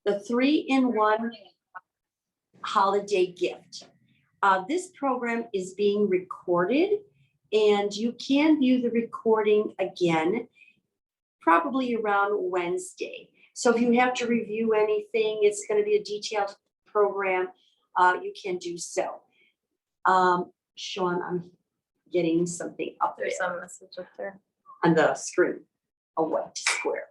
the 3-in-1 holiday gift. This program is being recorded, and you can view the recording again probably around Wednesday. So if you have to review anything, it's going to be a detailed program. You can do so. Sean, I'm getting something up there. There's some message up there On the screen, a white square.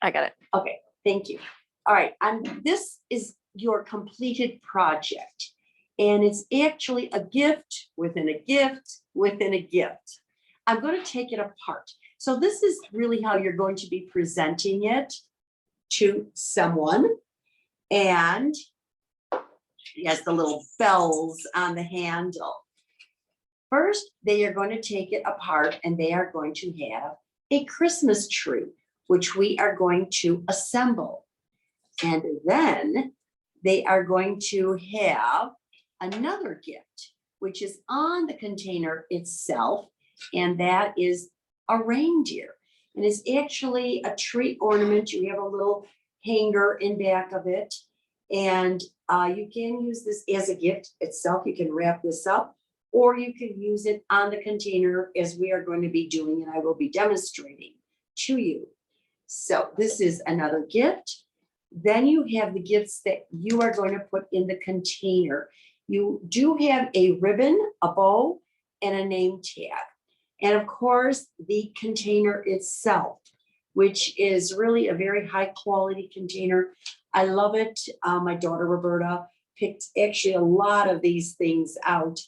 I got it. Okay, thank you. All right, and this is your completed project. And it's actually a gift within a gift within a gift. I'm going to take it apart. So this is really how you're going to be presenting it to someone. And it has the little bells on the handle. First, they are going to take it apart and they are going to have a Christmas tree, which we are going to assemble. And then they are going to have another gift, which is on the container itself, and that is a reindeer. And it's actually a tree ornament. You have a little hanger in back of it, and you can use this as a gift itself. You can wrap this up, or you can use it on the container as we are going to be doing, and I will be demonstrating to you. So this is another gift. Then you have the gifts that you are going to put in the container. You do have a ribbon, a bow, and a name tag. And of course, the container itself, which is really a very high quality container. I love it. My daughter Roberta picked actually a lot of these things out.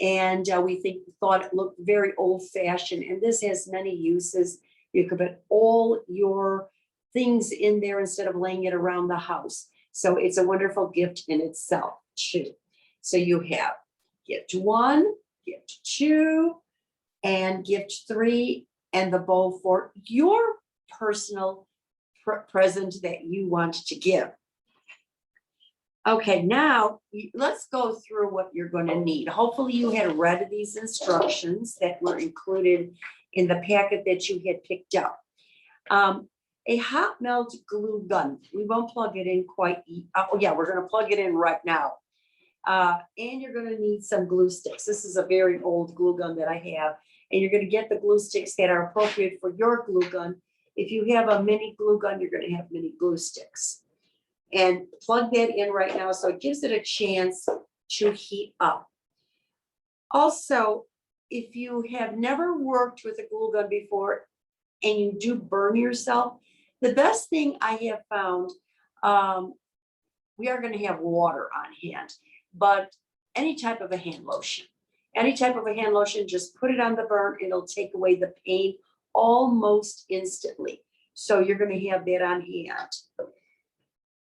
And we thought it looked very old fashioned. And this has many uses. You could put all your things in there instead of laying it around the house. So it's a wonderful gift in itself too. So you have gift 1, gift 2, and gift 3, and the bowl for your personal present that you want to give. Okay, now let's go through what you're going to need. Hopefully you had read these instructions that were included in the packet that you had picked up. A hot melt glue gun. We won't plug it in quite. Oh yeah, we're going to plug it in right now. And you're going to need some glue sticks. This is a very old glue gun that I have. And you're going to get the glue sticks that are appropriate for your glue gun. If you have a mini glue gun, you're going to have mini glue sticks. And plug that in right now so it gives it a chance to heat up. Also, if you have never worked with a glue gun before and you do burn yourself, the best thing I have found, we are going to have water on hand, but any type of a hand lotion. Any type of a hand lotion, just put it on the burn. It'll take away the pain almost instantly. So you're going to have that on hand.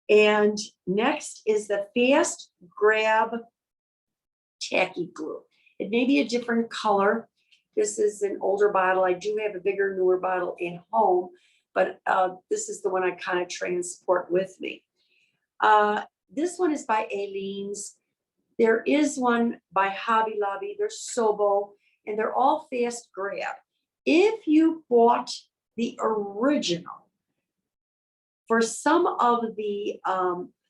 And next is the Fast Grab Tacky Glue. It may be a different color. This is an older bottle. I do have a bigger, newer bottle at home, but this is the one I kind of transport with me. This one is by Aleene's. There is one by Hobby Lobby. There's Sobo, and they're all Fast Grab. If you bought the original, for some of the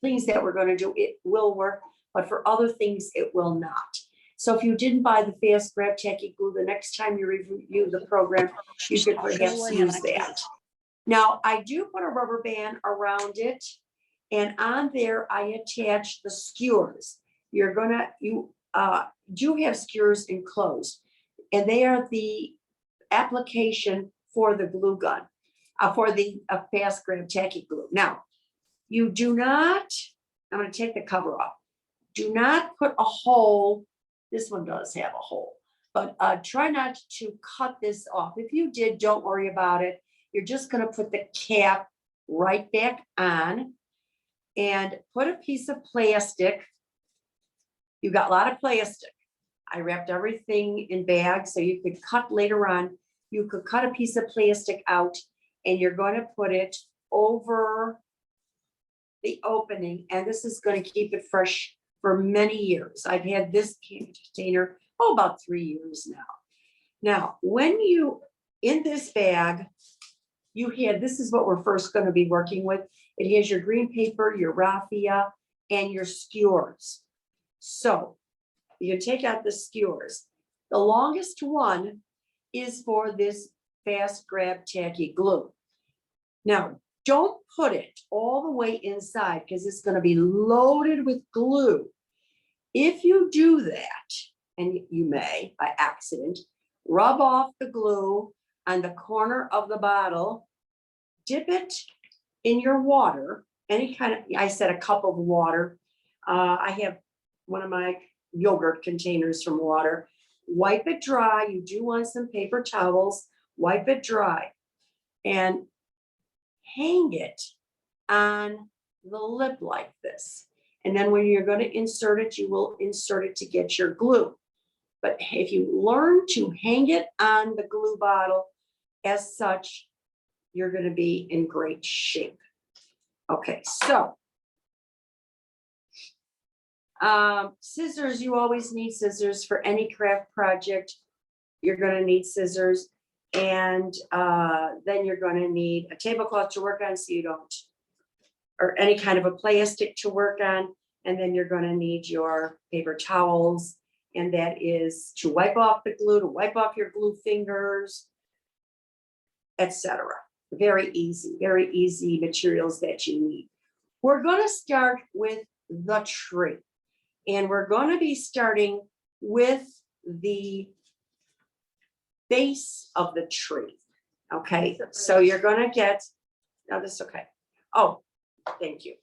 things that we're going to do, it will work, but for other things, it will not. So if you didn't buy the Fast Grab Tacky Glue, the next time you review the program, you could perhaps use that. Now, I do put a rubber band around it, and on there, I attach the skewers. You do have skewers enclosed, and they are the application for the glue gun, for the Fast Grab Tacky Glue. Now, you do not, I'm going to take the cover off. Do not put a hole. This one does have a hole, but try not to cut this off. If you did, don't worry about it. You're just going to put the cap right back on and put a piece of plastic. You got a lot of plastic. I wrapped everything in bags so you could cut later on. You could cut a piece of plastic out and you're going to put it over the opening. And this is going to keep it fresh for many years. I've had this container, about 3 years now. Now, when you, in this bag, you had, this is what we're first going to be working with. It has your green paper, your raffia, and your skewers. So you take out the skewers. The longest one is for this fast grab tacky glue. Now, don't put it all the way inside because it's going to be loaded with glue. If you do that, and you may by accident, rub off the glue on the corner of the bottle, dip it in your water, any kind of, I said a cup of water. I have one of my yogurt containers from water. Wipe it dry. You do want some paper towels. Wipe it dry and hang it on the lip like this. And then when you're going to insert it, you will insert it to get your glue. But if you learn to hang it on the glue bottle as such, you're going to be in great shape. Okay, so scissors, you always need scissors for any craft project. You're going to need scissors. And then you're going to need a tablecloth to work on so you don't, or any kind of a plastic to work on. And then you're going to need your paper towels. And that is to wipe off the glue, to wipe off your glue fingers, etc. Very easy materials that you need. We're going to start with the tree. And we're going to be starting with the base of the tree. Okay, so you're going to get, no, this is okay. Oh, thank you.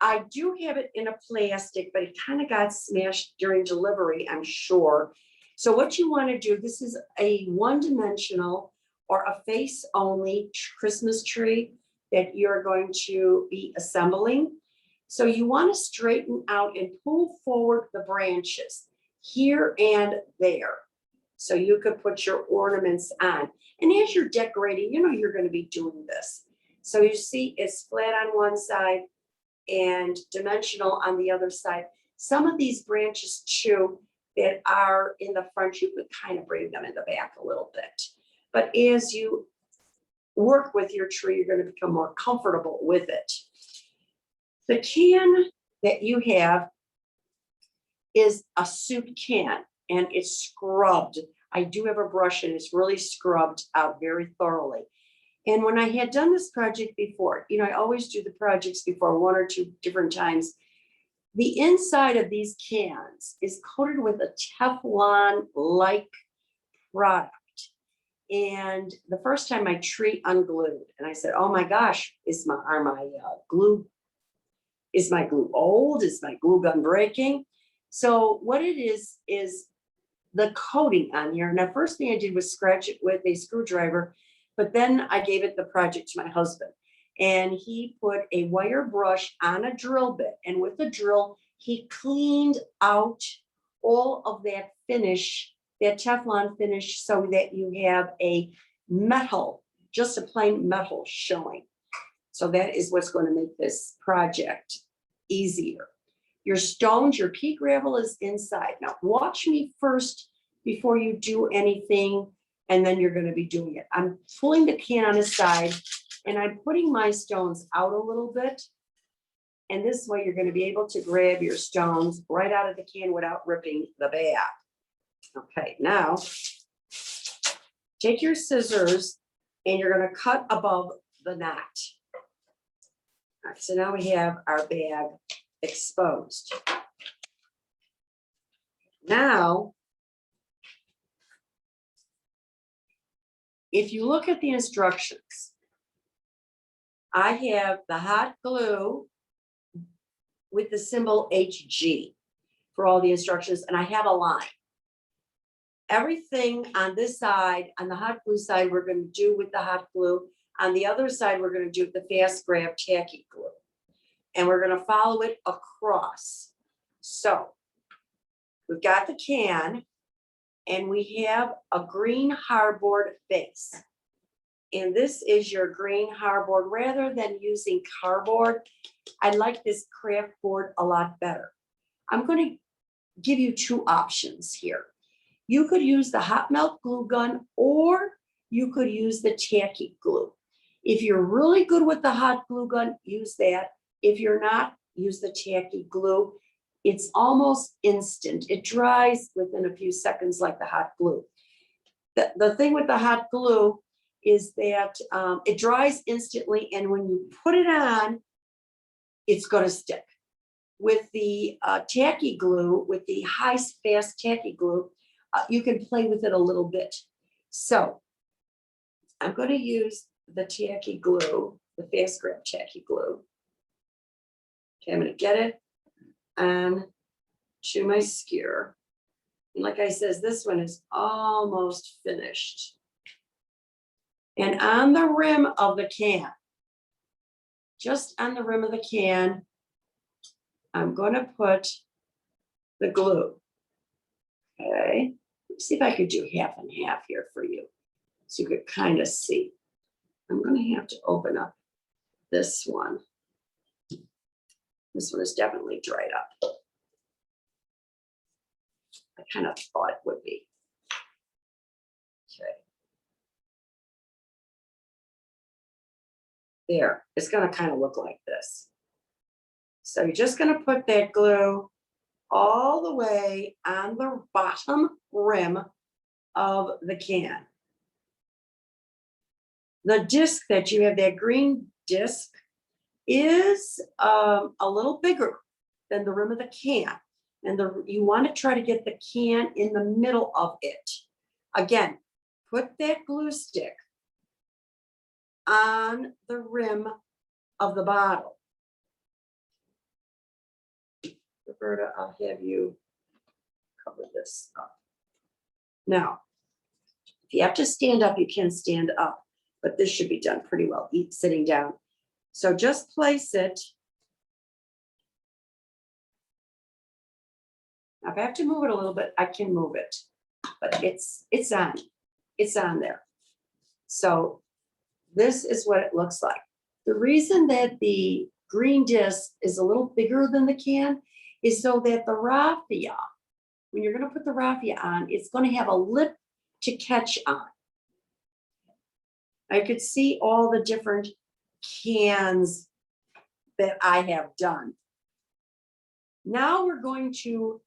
I do have it in a plastic, but it kind of got smashed during delivery, I'm sure. So what you want to do, this is a one-dimensional or a face-only Christmas tree that you're going to be assembling. So you want to straighten out and pull forward the branches here and there. So you could put your ornaments on. And as you're decorating, you know you're going to be doing this. So you see it's flat on one side and dimensional on the other side. Some of these branches too that are in the front, you could kind of bring them in the back a little bit. But as you work with your tree, you're going to become more comfortable with it. The can that you have is a soup can and it's scrubbed. I do have a brush and it's really scrubbed out very thoroughly. And when I had done this project before, you know, I always do the projects before 1 or 2 different times. The inside of these cans is coated with a Teflon-like product. And the first time my tree unglued, and I said, "Oh my gosh, is my glue old? Is my glue gun breaking?" So what it is the coating on here. Now, first thing I did was scratch it with a screwdriver, but then I gave it the project to my husband, and he put a wire brush on a drill bit, and with the drill, he cleaned out all of that finish, that Teflon finish, so that you have a metal, just a plain metal showing. So that is what's going to make this project easier. Your stones, your pea gravel is inside. Now watch me first before you do anything, and then you're going to be doing it. I'm pulling the can on the side and I'm putting my stones out a little bit. And this way you're going to be able to grab your stones right out of the can without ripping the back. Okay, now take your scissors and you're going to cut above the knot. All right, so now we have our bag exposed. Now, if you look at the instructions, I have the hot glue with the symbol HG for all the instructions, and I have a line. Everything on this side, on the hot glue side, we're going to do with the hot glue. On the other side, we're going to do with the fast grab tacky glue. And we're going to follow it across. So we've got the can and we have a green hardboard base. And this is your green hardboard. Rather than using cardboard, I like this craft board a lot better. I'm going to give you 2 options here. You could use the hot melt glue gun, or you could use the tacky glue. If you're really good with the hot glue gun, use that. If you're not, use the tacky glue. It's almost instant. It dries within a few seconds like the hot glue. The thing with the hot glue is that it dries instantly, and when you put it on, it's going to stick. With the tacky glue, with the high fast tacky glue, you can play with it a little bit. So I'm going to use the tacky glue, the fast grab tacky glue. Okay, I'm going to get it on to my skewer. And like I said, this one is almost finished. And on the rim of the can, just on the rim of the can, I'm going to put the glue. Okay, let's see if I could do half and half here for you so you could kind of see. I'm going to have to open up this one. This one is definitely dried up. I kind of thought it would be. Okay. There, it's going to kind of look like this. So you're just going to put that glue all the way on the bottom rim of the can. The disc that you have, that green disc, is a little bigger than the rim of the can. And you want to try to get the can in the middle of it. Again, put that glue stick on the rim of the bottle. Roberta, I'll have you cover this up. Now, if you have to stand up, you can stand up, but this should be done pretty well, sitting down. So just place it. Now, if I have to move it a little bit, I can move it, but it's on there. So this is what it looks like. The reason that the green disc is a little bigger than the can is so that the raffia, when you're going to put the raffia on, it's going to have a lip to catch on. I could see all the different cans that I have done. Now we're going to,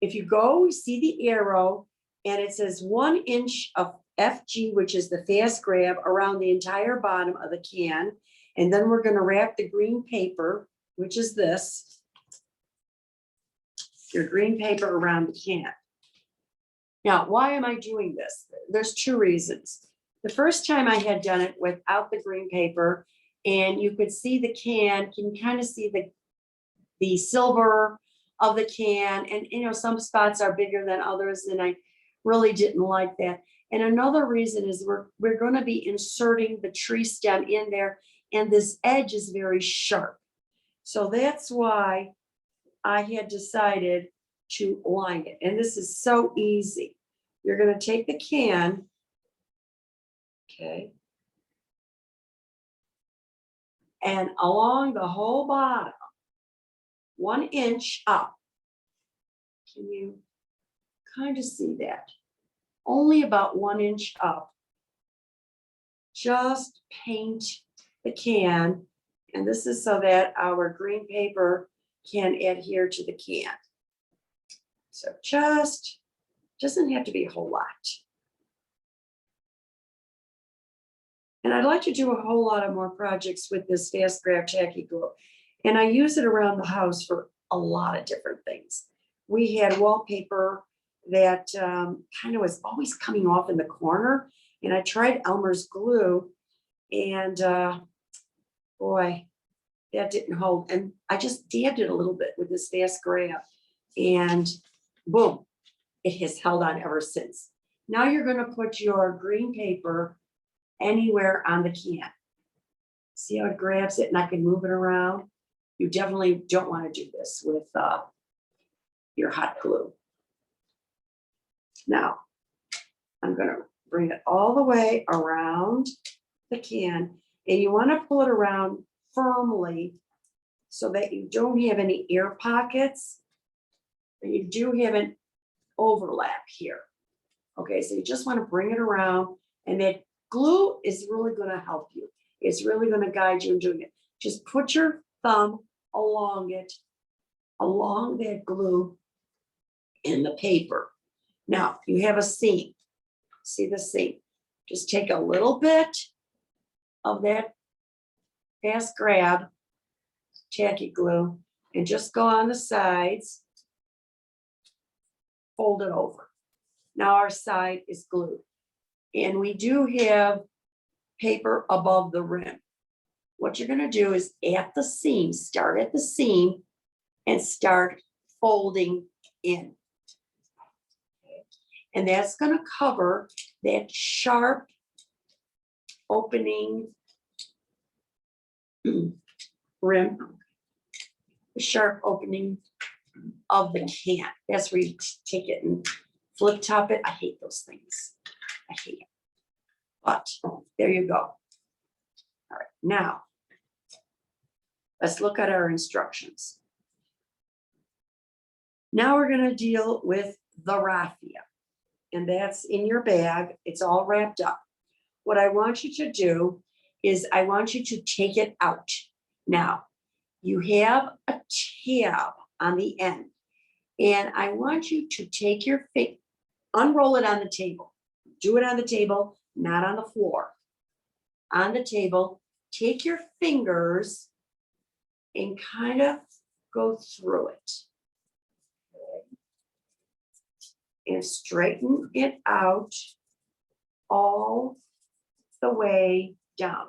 if you go, see the arrow, and it says 1 inch of FG, which is the fast grab, around the entire bottom of the can. And then we're going to wrap the green paper, which is this, your green paper around the can. Now, why am I doing this? There's two reasons. The first time I had done it without the green paper, and you could see the can, can you kind of see the silver of the can, and you know, some spots are bigger than others, and I really didn't like that. And another reason is we're going to be inserting the tree stem in there, and this edge is very sharp. So that's why I had decided to line it. And this is so easy. You're going to take the can, okay, and along the whole bottom, 1 inch up. Can you kind of see that? Only about 1 inch up. Just paint the can, and this is so that our green paper can adhere to the can. So just doesn't have to be a whole lot. And I'd like to do a whole lot of more projects with this fast grab tacky glue. And I use it around the house for a lot of different things. We had wallpaper that kind of was always coming off in the corner. And I tried Elmer's glue, and boy, that didn't hold. And I just dabbed it a little bit with this fast grab, and boom, it has held on ever since. Now you're going to put your green paper anywhere on the can. See how it grabs it, and I can move it around? You definitely don't want to do this with your hot glue. Now, I'm going to bring it all the way around the can, and you want to pull it around firmly so that you don't have any air pockets, and you do have an overlap here. Okay, so you just want to bring it around And that glue is really gonna help you. It's really gonna guide you in doing it. Just put your thumb along it, along that glue in the paper. Now, you have a seam. See the seam? Just take a little bit of that fast grab tacky glue and just go on the sides, fold it over. Now our side is glued. And we do have paper above the rim. What you're gonna do is at the seam, start at the seam and start folding in. And that's gonna cover that sharp opening rim, the sharp opening of the can. That's where you take it and flip top it. I hate those things. I hate it. But there you go. All right, now let's look at our instructions. Now we're going to deal with the raffia, and that's in your bag. It's all wrapped up. What I want you to do is I want you to take it out. Now, you have a tab on the end, and I want you to take your finger, unroll it on the table. Do it on the table, not on the floor. On the table, take your fingers and kind of go through it. And straighten it out all the way down.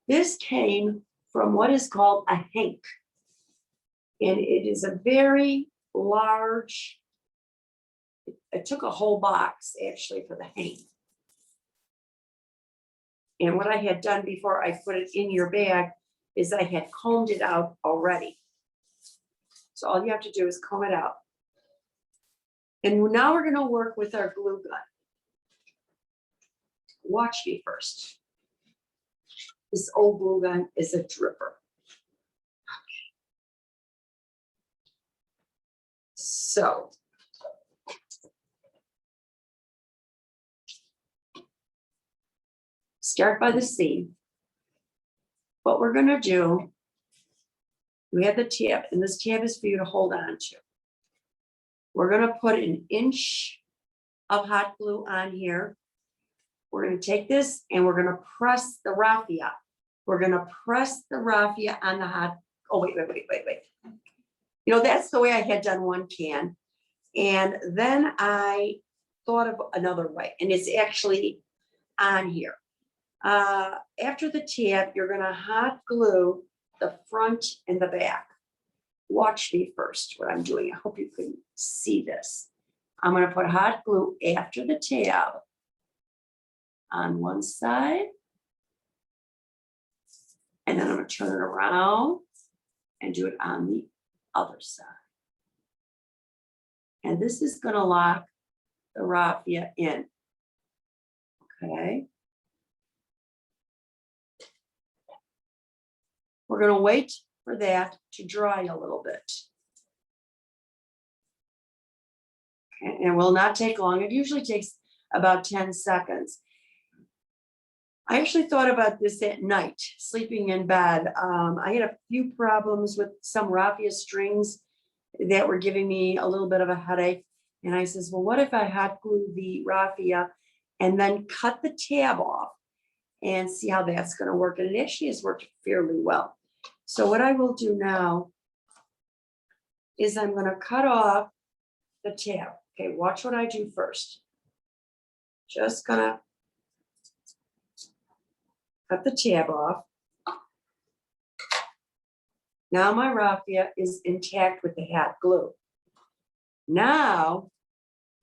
This came from what is called a hank. And it is a very large, it took a whole box actually for the hank. And what I had done before I put it in your bag is I had combed it out already. So all you have to do is comb it out. And now we're going to work with our glue gun. Watch me first. This old glue gun is a dripper. So start by the seam. What we're going to do, we have the tab, and this tab is for you to hold on to. We're going to put an inch of hot glue on here. We're going to take this and we're going to press the raffia. We're going to press the raffia on the hot. Oh, wait. You know, that's the way I had done one can. And then I thought of another way, and it's actually on here. After the tab, you're going to hot glue the front and the back. Watch me first, what I'm doing. I hope you can see this. I'm going to put hot glue after the tab on one side. And then I'm going to turn it around and do it on the other side. And this is going to lock the raffia in. Okay. We're going to wait for that to dry a little bit. Okay. And it will not take long. It usually takes about 10 seconds. I actually thought about this at night, sleeping in bed. I had a few problems with some raffia strings that were giving me a little bit of a headache. And I says, well, what if I hot glue the raffia and then cut the tab off and see how that's going to work? And it actually has worked fairly well. So what I will do now is I'm going to cut off the tab. Okay, watch what I do first. Just gonna cut the tab off. Now my raffia is intact with the hot glue. Now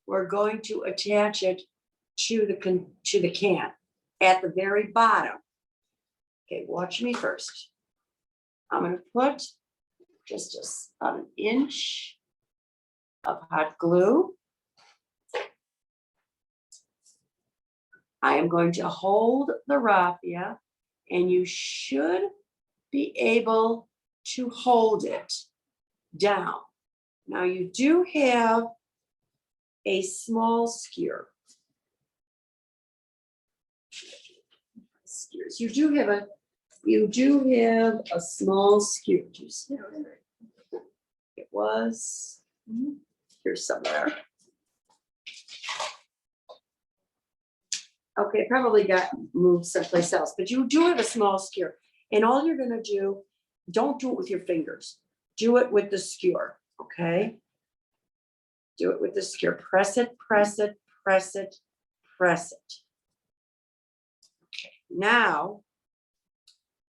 we're going to attach it to the can at the very bottom. Okay, watch me first. I'm going to put just about an inch of hot glue. I am going to hold the raffia, and you should be able to hold it down. Now you do have a small skewer. fingers. You do have a small skewer. Do you see it? It was here somewhere. Okay, probably got moved someplace else, but you do have a small skewer. And all you're gonna do, don't do it with your fingers. Do it with the skewer, okay? Do it with the skewer. Press it, press it, press it, press it. Okay, now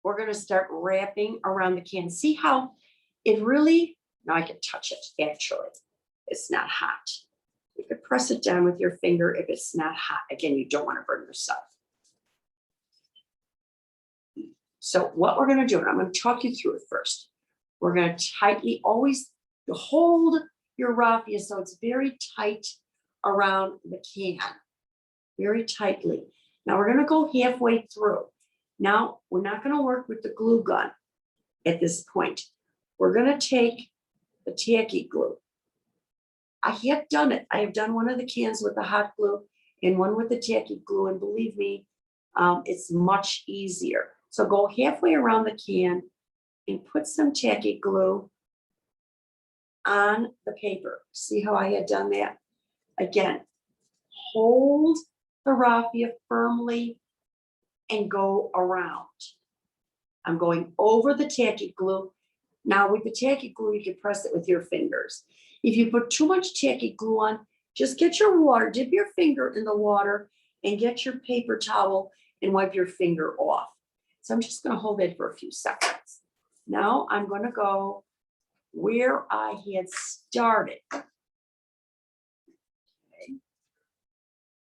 we're gonna start wrapping around the can. See how it really, now I can touch it, actually. It's not hot. You could press it down with your finger if it's not hot. Again, you don't want to burn yourself. So what we're going to do, and I'm going to talk you through it first. We're going to tightly always hold your raffia so it's very tight around the can. Very tightly. Now we're going to go halfway through. Now we're not going to work with the glue gun at this point. We're going to take the tacky glue. I have done it. I have done one of the cans with the hot glue and one with the tacky glue. And believe me, it's much easier. So go halfway around the can and put some tacky glue on the paper. See how I had done that? Again, hold the raffia firmly and go around. I'm going over the tacky glue. Now with the tacky glue, you can press it with your fingers. If you put too much tacky glue on, just get your water, dip your finger in the water and get your paper towel and wipe your finger off. So I'm just going to hold it for a few seconds. Now I'm going to go where I had started. Okay.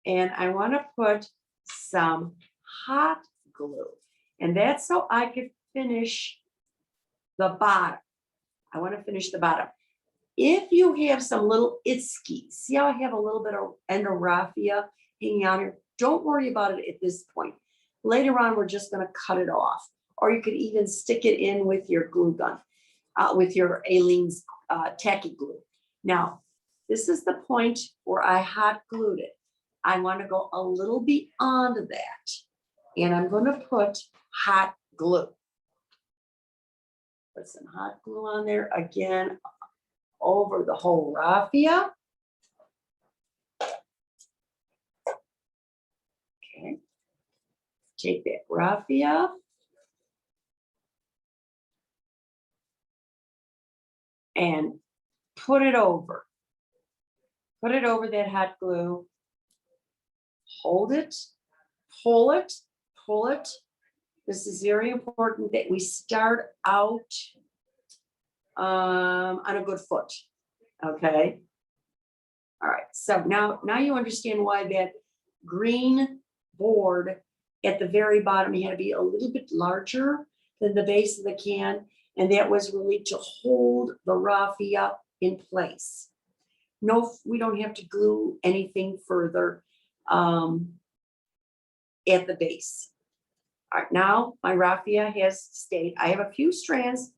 And I want to put some hot glue. And that's so I could finish the bottom. I want to finish the bottom. If you have some little itskies, see how I have a little bit of end of raffia hanging on here? Don't worry about it at this point. Later on, we're just going to cut it off. Or you could even stick it in with your glue gun, with your Aleene's tacky glue. Now, this is the point where I hot glued it. I want to go a little beyond that. And I'm going to put hot glue. Put some hot glue on there again. Over the whole raffia. Okay. Take that raffia. And put it over. Put it over that hot glue. Hold it. Pull it. Pull it. This is very important that we start out on a good foot. Okay. All right. So now you understand why that green board at the very bottom had to be a little bit larger than the base of the can. And that was really to hold the raffia in place. No, we don't have to glue anything further at the base. All right. Now my raffia has stayed. I have a few strands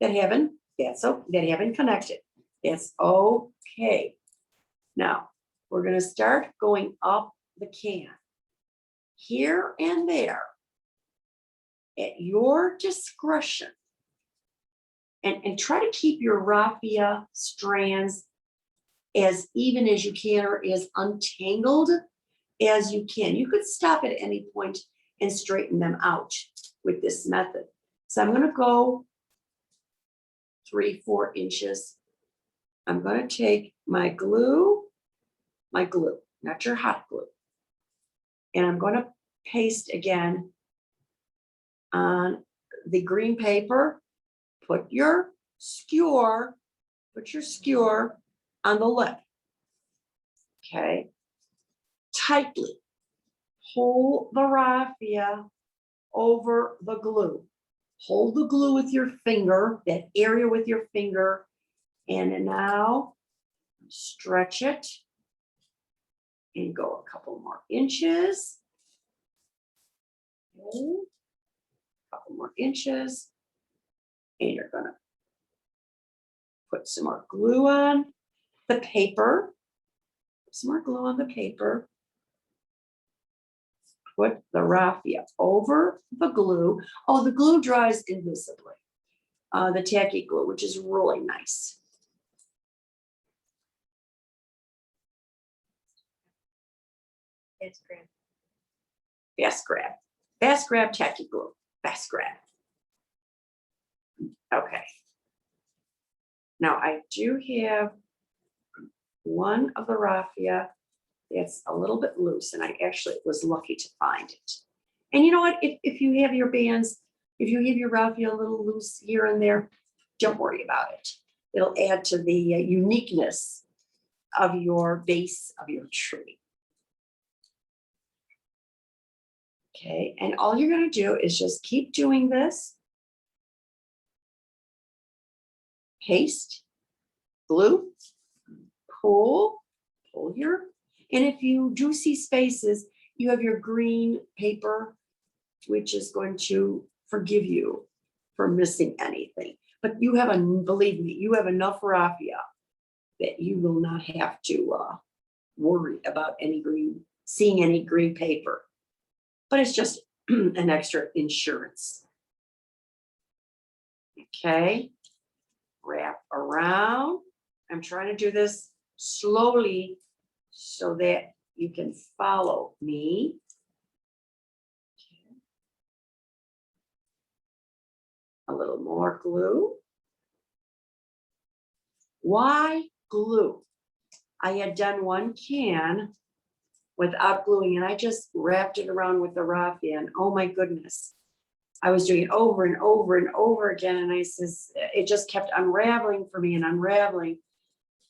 that haven't connected. That's okay. Now we're going to start going up the can here and there at your discretion. And try to keep your raffia strands as even as you can or as untangled as you can. You could stop at any point and straighten them out with this method. So I'm going to go 3-4 inches. I'm going to take my glue, not your hot glue. And I'm going to paste again on the green paper. Put your skewer on the lip. Okay. Tightly pull the raffia over the glue. Hold the glue with your finger, that area with your finger, and now stretch it and go a couple more inches. Okay. A couple more inches. And you're going to put some more glue on the paper. Some more glue on the paper. put the raffia over the glue. Oh, the glue dries invisibly. The tacky glue, which is really nice. It's great. Fast grab tacky glue, fast grab. Okay. Now I do have one of the raffia that's a little bit loose, and I actually was lucky to find it. And you know what? If you have your bands, if you have your raffia a little loose here and there, don't worry about it. It'll add to the uniqueness of your base of your tree. Okay, and all you're going to do is just keep doing this. Paste, glue, pull here. And if you do see spaces, you have your green paper, which is going to forgive you for missing anything. But you have, believe me, you have enough raffia that you will not have to worry about seeing any green paper. But it's just an extra insurance. Okay, wrap around. I'm trying to do this slowly so that you can follow me. Okay. A little more glue. Why glue? I had done one can without gluing, and I just wrapped it around with the raffia, and oh my goodness, I was doing it over and over and over again, and I says, it just kept unraveling for me and unraveling,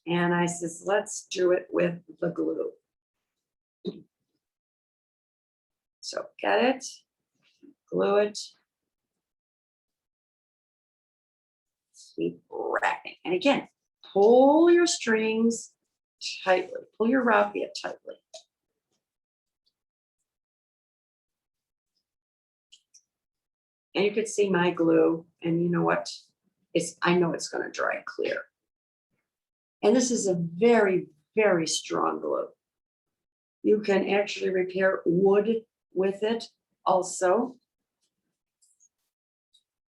and I says, let's do it with the glue. So get it, glue it, keep wrapping, and again, pull your strings tightly, pull your raffia tightly. And you could see my glue, and you know what? I know it's going to dry clear. And this is a very, very strong glue. You can actually repair wood with it also.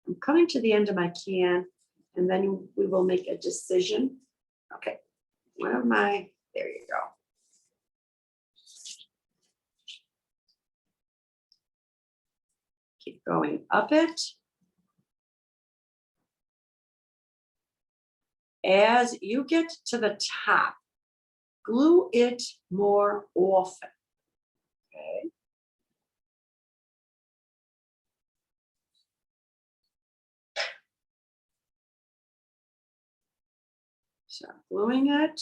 I'm coming to the end of my can, and then we will make a decision. Okay, there you go. Keep going up it. As you get to the top, glue it more often. Okay. So I'm gluing it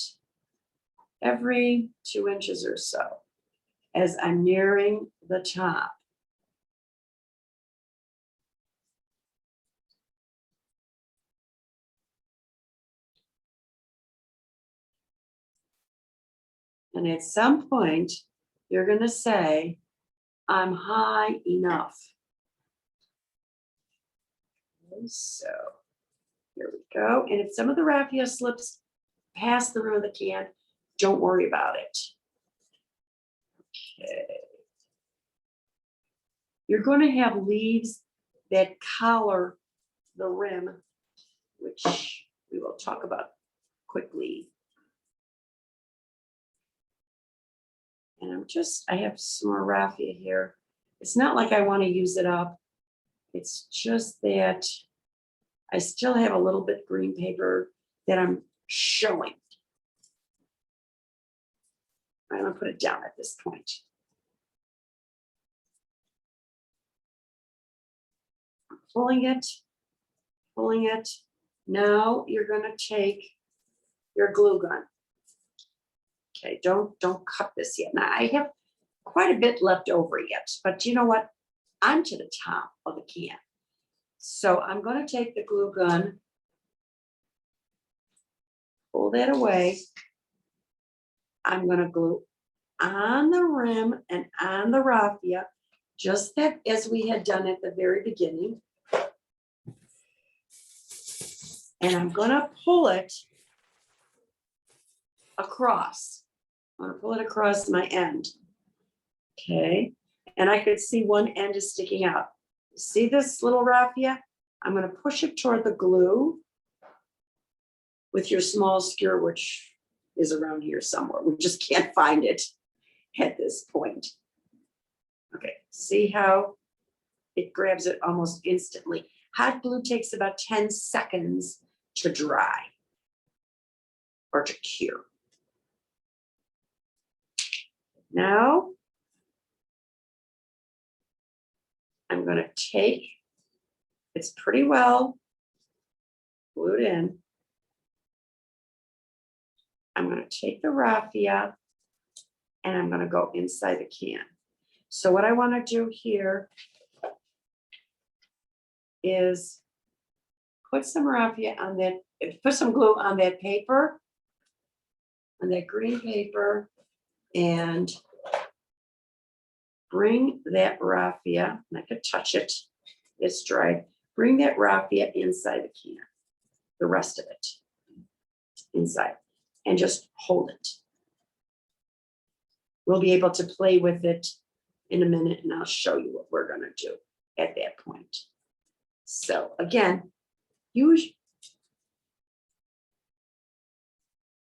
every 2 inches or so as I'm nearing the top. And at some point, you're going to say, I'm high enough. So here we go. And if some of the raffia slips past the rim of the can, don't worry about it. Okay. You're going to have leaves that collar the rim, which we will talk about quickly. And I have some more raffia here. It's not like I want to use it up. It's just that I still have a little bit green paper that I'm showing. I'm going to put it down at this point. I'm pulling it. Now you're going to take your glue gun. Okay, don't cut this yet. Now I have quite a bit left over yet, but you know what? I'm to the top of the can. So I'm going to take the glue gun, pull that away. I'm going to glue on the rim and on the raffia, just that as we had done at the very beginning. And I'm going to pull it across. I'm going to pull it across my end. Okay. And I could see one end is sticking out. See this little raffia? I'm gonna push it toward the glue with your small skewer, which is around here somewhere. We just can't find it at this point. Okay, see how it grabs it almost instantly. Hot glue takes about 10 seconds to dry or to cure. Now, I'm going to take, it's pretty well glued in. I'm going to take the raffia and I'm going to go inside the can. So what I want to do here is put some raffia on that, put some glue on that paper, on that green paper, and bring that raffia, and I could touch it, it's dry, bring that raffia inside the can, the rest of it inside, and just hold it. We'll be able to play with it in a minute, and I'll show you what we're gonna do at that point. So again, use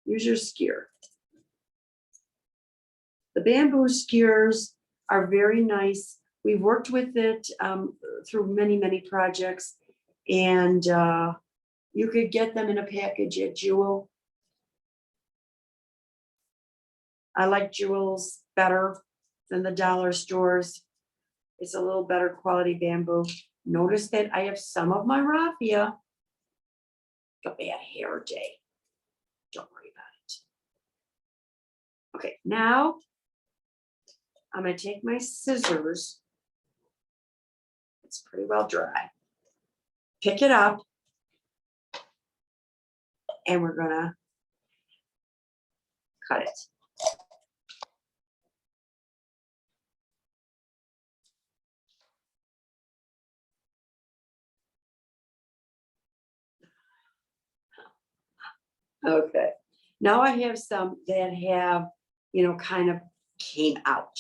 your skewer. The bamboo skewers are very nice. We've worked with it through many, many projects, and you could get them in a package at Jewel. I like Jewel's better than the dollar stores. It's a little better quality bamboo. Notice that I have some of my raffia. A bad hair day. Don't worry about it. Okay, now I'm going to take my scissors. It's pretty well dry. Pick it up. And we're going to cut it. Okay. Now I have some that have, you know, kind of came out.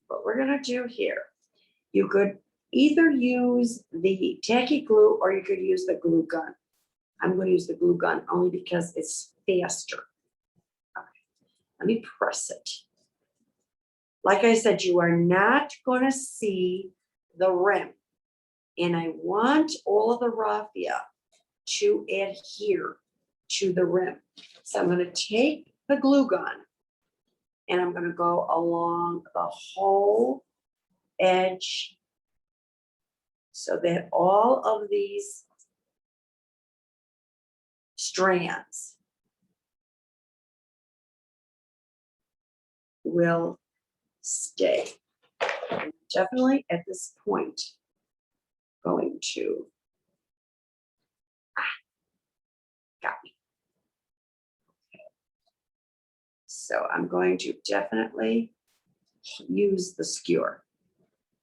What we're going to do here, you could either use the tacky glue or you could use the glue gun. I'm going to use the glue gun only because it's faster. Okay. Let me press it. Like I said, you are not going to see the rim. And I want all of the raffia to adhere to the rim. So I'm going to take the glue gun and I'm going to go along the whole edge so that all of these strands will stay. I'm definitely at this point going to, got me. Okay. So I'm going to definitely use the skewer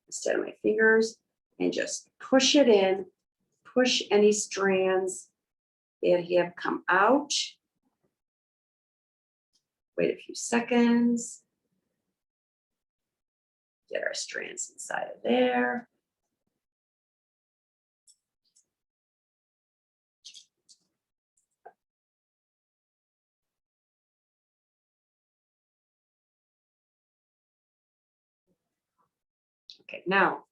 instead of my fingers and just push it in, push any strands that have come out. Wait a few seconds. Get our strands inside of there. Okay, now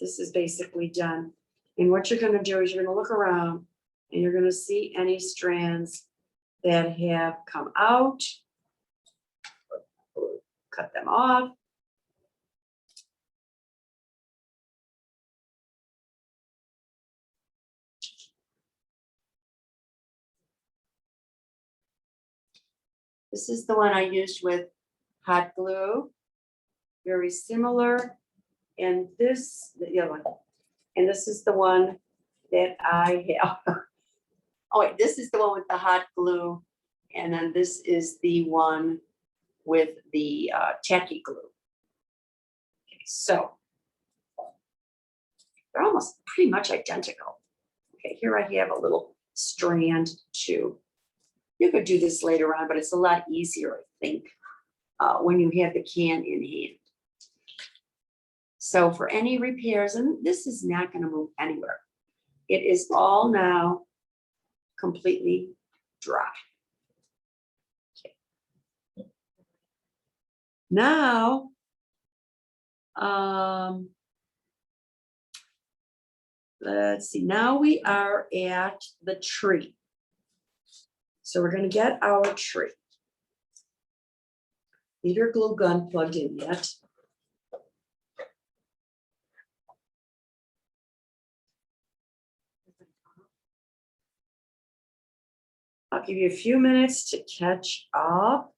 this is basically done. And what you're going to do is you're going to look around and you're going to see any strands that have come out. Cut them off. This is the one I used with hot glue. Very similar. And this, the other one. And this is the one that I have. Oh, wait, this is the one with the hot glue. And then this is the one with the tacky glue. Okay, so they're almost pretty much identical. Okay, here I have a little strand too. You could do this later on, but it's a lot easier, I think, when you have the can in hand. So for any repairs, and this is not going to move anywhere. It is all now completely dry. Okay. Now, let's see, now we are at the tree. So we're going to get our tree. Need your glue gun plugged in yet? I'll give you a few minutes to catch up.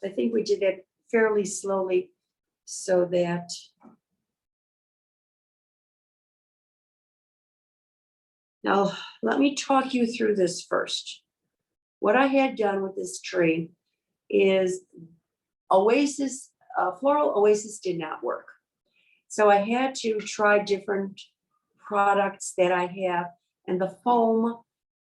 I think we did that fairly slowly so that now let me talk you through this first. What I had done with this tree is Oasis, Floral Oasis did not work. So I had to try different products that I have, and the foam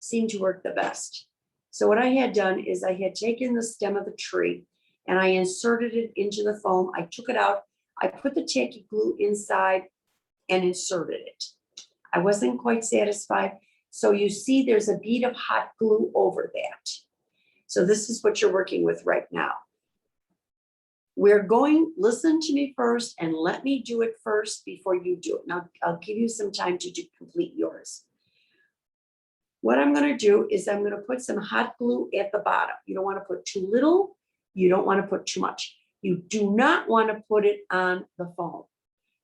seemed to work the best. So what I had done is I had taken the stem of the tree and I inserted it into the foam. I took it out, I put the tacky glue inside and inserted it. I wasn't quite satisfied. So you see there's a bead of hot glue over that. So this is what you're working with right now. We're going, listen to me first and let me do it first before you do it. Now I'll give you some time to complete yours. What I'm going to do is I'm going to put some hot glue at the bottom. You don't want to put too little. You don't want to put too much. You do not want to put it on the foam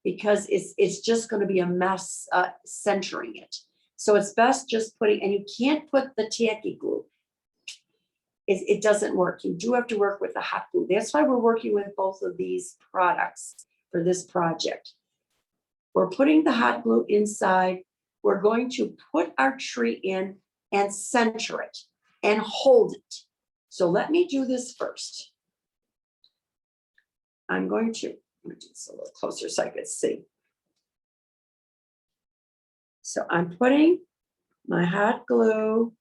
because it's just going to be a mess centering it. So it's best just putting, and you can't put the tacky glue. It doesn't work. You do have to work with the hot glue. That's why we're working with both of these products for this project. We're putting the hot glue inside. We're going to put our tree in and center it and hold it. So let me do this first. I'm going to do this a little closer so I can see. So I'm putting my hot glue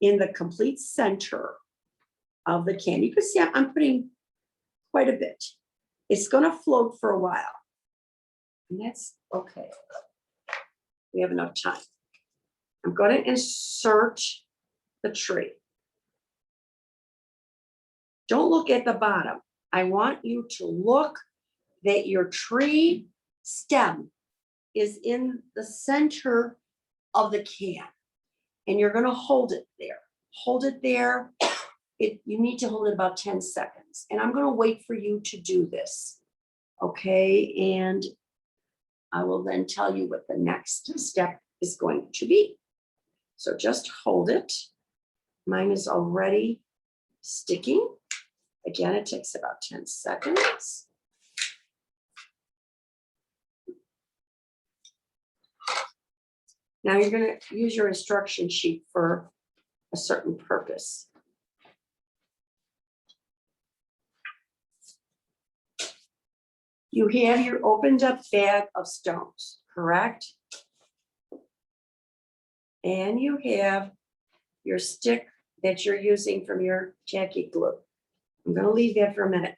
in the complete center of the can. You can see I'm putting quite a bit. It's going to float for a while. And that's okay. We have enough time. I'm going to insert the tree. Don't look at the bottom. I want you to look that your tree stem is in the center of the can. And you're going to hold it there. Hold it there. You need to hold it about 10 seconds. And I'm going to wait for you to do this. Okay. And I will then tell you what the next step is going to be. So just hold it. Mine is already sticking. Again, it takes about 10 seconds. Now you're going to use your instruction sheet for a certain purpose. You have your opened up bag of stones, correct? And you have your stick that you're using from your tacky glue. I'm going to leave that for a minute.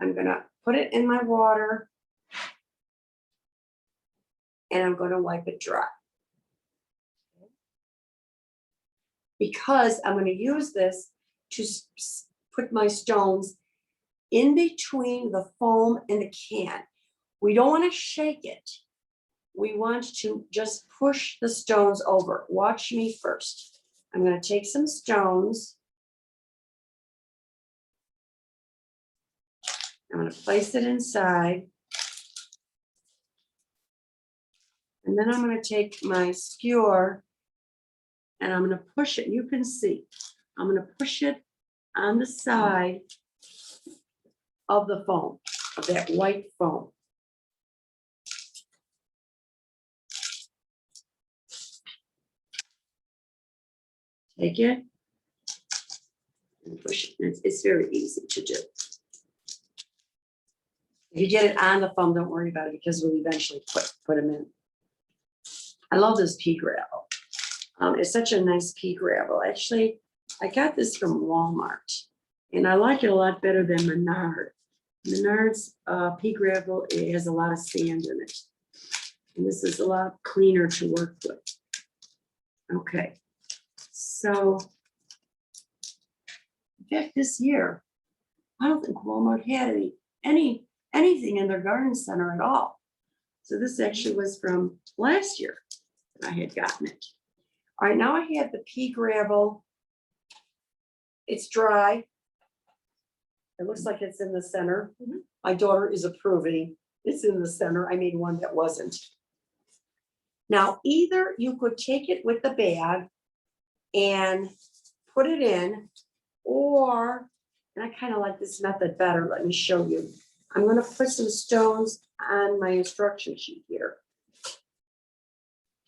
I'm going to put it in my water and I'm going to wipe it dry. Because I'm going to use this to put my stones in between the foam and the can. We don't want to shake it. We want to just push the stones over. Watch me first. I'm going to take some stones. I'm going to place it inside. And then I'm going to take my skewer and I'm going to push it. You can see, I'm going to push it on the side of the foam, of that white foam. Take it and push it. It's very easy to do. If you get it on the foam, don't worry about it because we'll eventually put them in. I love this pea gravel. It's such a nice pea gravel. Actually, I got this from Walmart and I like it a lot better than Menard. Menard's pea gravel, it has a lot of sand in it. And this is a lot cleaner to work with. Okay, so in fact, this year, I don't think Walmart had anything in their garden center at all. So this actually was from last year that I had gotten it. All right, now I have the pea gravel. It's dry. It looks like it's in the center. My daughter is approving. It's in the center. I made one that wasn't. Now, either you could take it with the bag and put it in, or, and I kind of like this method better. Let me show you. I'm going to put some stones on my instruction sheet here.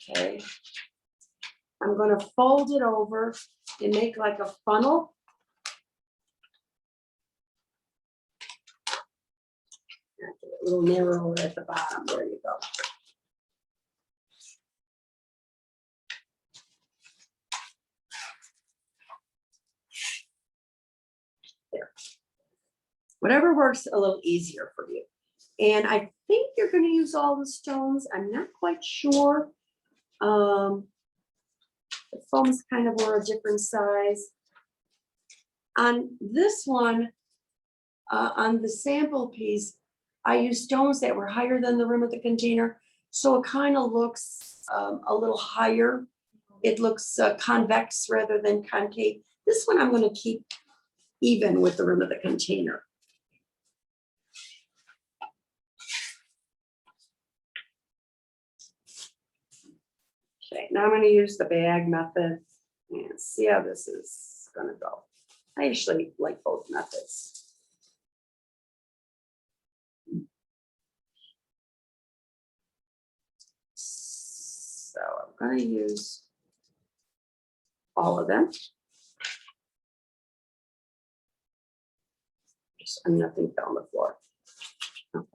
Okay. I'm going to fold it over and make like a funnel. A little narrower at the bottom. There you go. There. Whatever works a little easier for you. And I think you're going to use all the stones. I'm not quite sure. The foams kind of were a different size. On this one, on the sample piece, I used stones that were higher than the rim of the container. So it kind of looks a little higher. It looks convex rather than concave. This one I'm going to keep even with the rim of the container. Okay, now I'm going to use the bag method and see how this is going to go. I actually like both methods. So I'm going to use all of them. And nothing fell on the floor. Okay.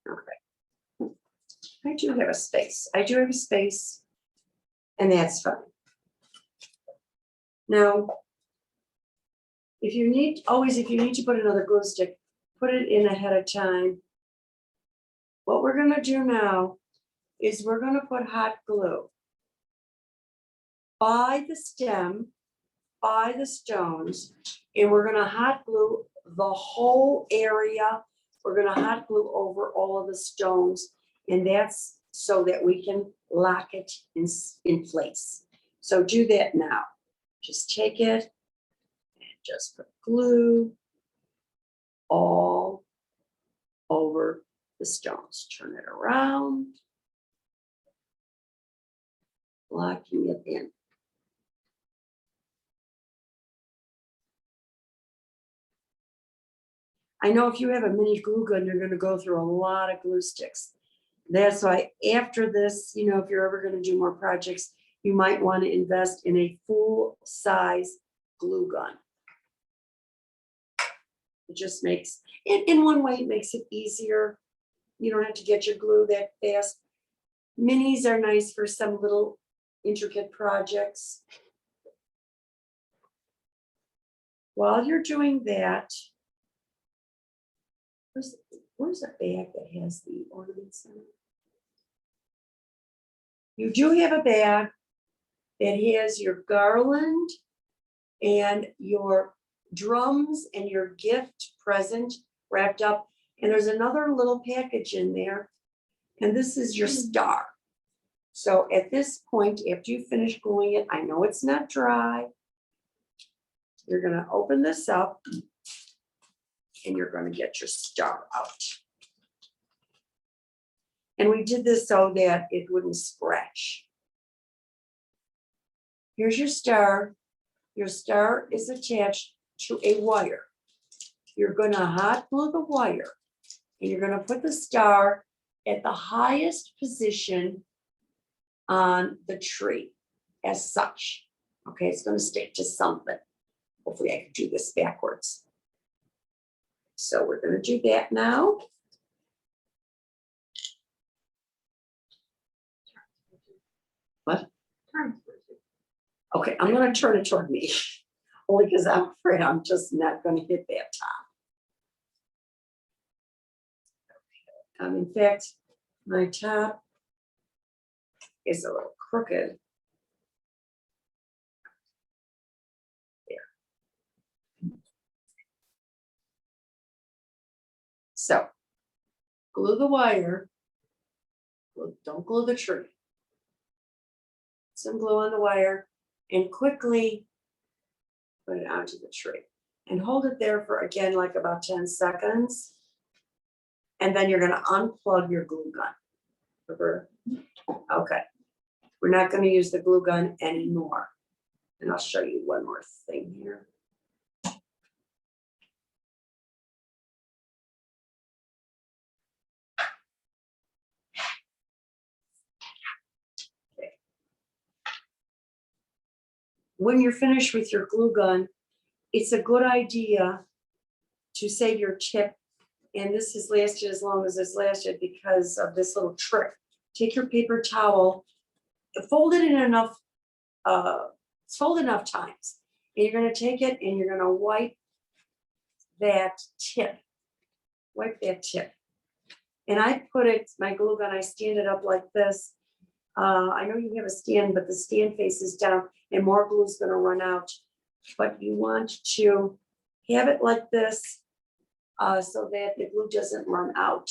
Okay. I do have a space. I do have a space, and that's fine. Now, if you need to put another glue stick, put it in ahead of time. What we're going to do now is we're going to put hot glue by the stem, by the stones, and we're going to hot glue the whole area. We're going to hot glue over all of the stones, and that's so that we can lock it in place. So do that now. Just take it and just put glue all over the stones. Turn it around, locking it in. I know if you have a mini glue gun, you're going to go through a lot of glue sticks. That's why after this, you know, if you're ever going to do more projects, you might want to invest in a full size glue gun. It just makes, in one way, it makes it easier. You don't have to get your glue that fast. Minis are nice for some little intricate projects. While you're doing that, where's a bag that has the ornaments in it? You do have a bag that has your garland and your drums and your gift present wrapped up. And there's another little package in there. And this is your star. So at this point, after you finish gluing it, I know it's not dry. You're going to open this up and you're going to get your star out. And we did this so that it wouldn't scratch. Here's your star. Your star is attached to a wire. You're going to hot glue the wire and you're going to put the star at the highest position on the tree as such. Okay, it's gonna stick to something. Hopefully I can do this backwards. So we're gonna do that now. What? Okay, I'm gonna turn it toward me, only because I'm afraid I'm just not gonna hit that top. In fact, my top is a little crooked. There. So, glue the wire. Don't glue the tree. Some glue on the wire and quickly put it onto the tree and hold it there for, again, like about 10 seconds. And then you're gonna unplug your glue gun. Remember? Okay, we're not gonna use the glue gun anymore. And I'll show you one more thing here. Okay. When you're finished with your glue gun, it's a good idea to save your tip. And this has lasted as long as this lasted because of this little trick. Take your paper towel, fold it in enough, fold enough times. And you're gonna take it and you're gonna wipe that tip. Wipe that tip. And I put it, my glue gun, I stand it up like this. I know you have a stand, but the stand faces down and more glue is gonna run out. But you want to have it like this so that the glue doesn't run out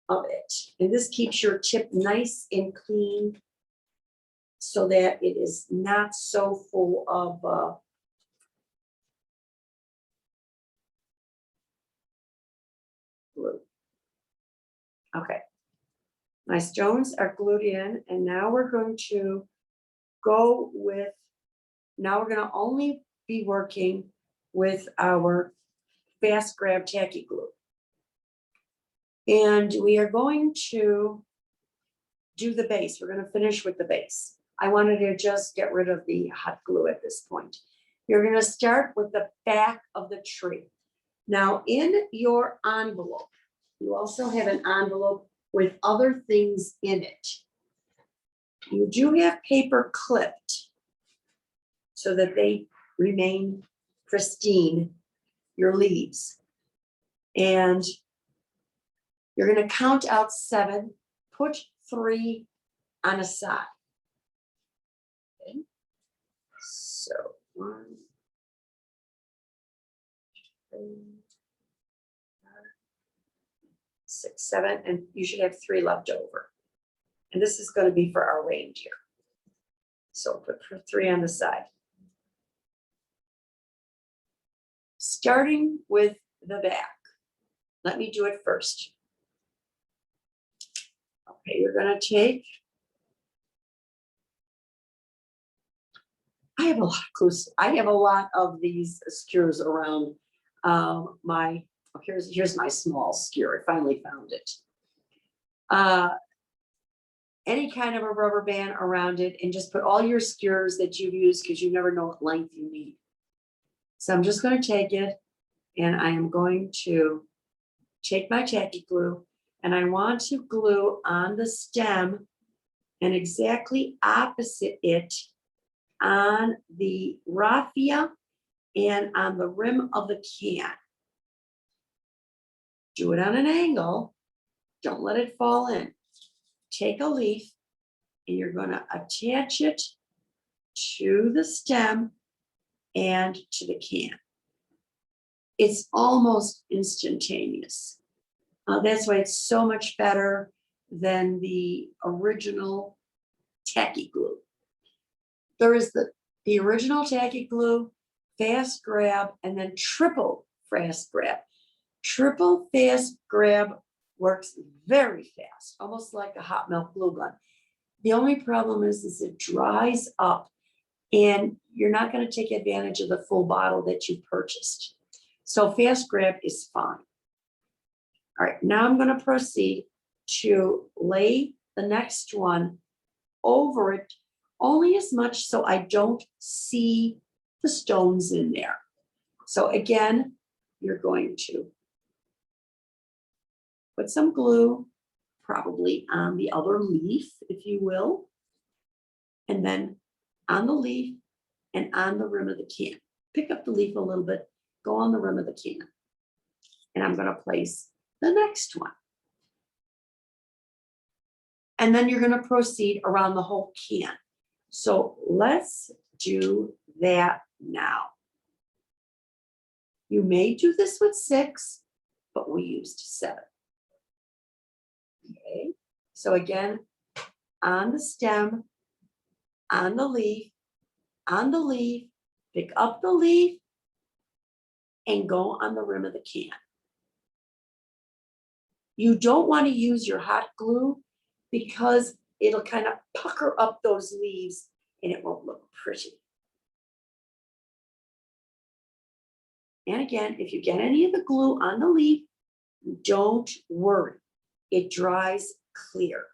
of it. And this keeps your tip nice and clean so that it is not so full of glue. Okay, my stones are glued in, and now we're going to go with, now we're gonna only be working with our fast grab tacky glue. And we are going to do the base. We're gonna finish with the base. I wanted to just get rid of the hot glue at this point. You're gonna start with the back of the tree. Now in your envelope, you also have an envelope with other things in it. You do have paper clipped so that they remain pristine, your leaves. And you're gonna count out 7, put 3 on a side. Okay. So 1, 2, 3, 4, 5, 6, 7, and you should have 3 left over. And this is gonna be for our reindeer. So put 3 on the side. Starting with the back. Let me do it first. Okay, you're gonna take, I have a lot of clues. I have a lot of these skewers around my, oh, here's my small skewer. I finally found it. Any kind of a rubber band around it, and just put all your skewers that you've used, because you never know what length you need. So I'm just going to take it and I am going to take my tacky glue, and I want to glue on the stem and exactly opposite it on the raffia and on the rim of the can. Do it on an angle. Don't let it fall in. Take a leaf and you're going to attach it to the stem and to the can. It's almost instantaneous. That's why it's so much better than the original tacky glue. There is the original tacky glue, fast grab, and then triple fast grab. Triple fast grab works very fast, almost like a hot melt glue gun. The only problem is it dries up and you're not going to take advantage of the full bottle that you purchased. So fast grab is fine. All right, now I'm going to proceed to lay the next one over it only as much so I don't see the stones in there. So again, you're going to put some glue, probably on the other leaf, if you will, and then on the leaf and on the rim of the can. Pick up the leaf a little bit, go on the rim of the can. And I'm going to place the next one. And then you're going to proceed around the whole can. So let's do that now. You may do this with 6, but we used 7. Okay, so again, on the stem, on the leaf, pick up the leaf, and go on the rim of the can. You don't want to use your hot glue because it'll kind of pucker up those leaves and it won't look pretty. And again, if you get any of the glue on the leaf, don't worry, it dries clear.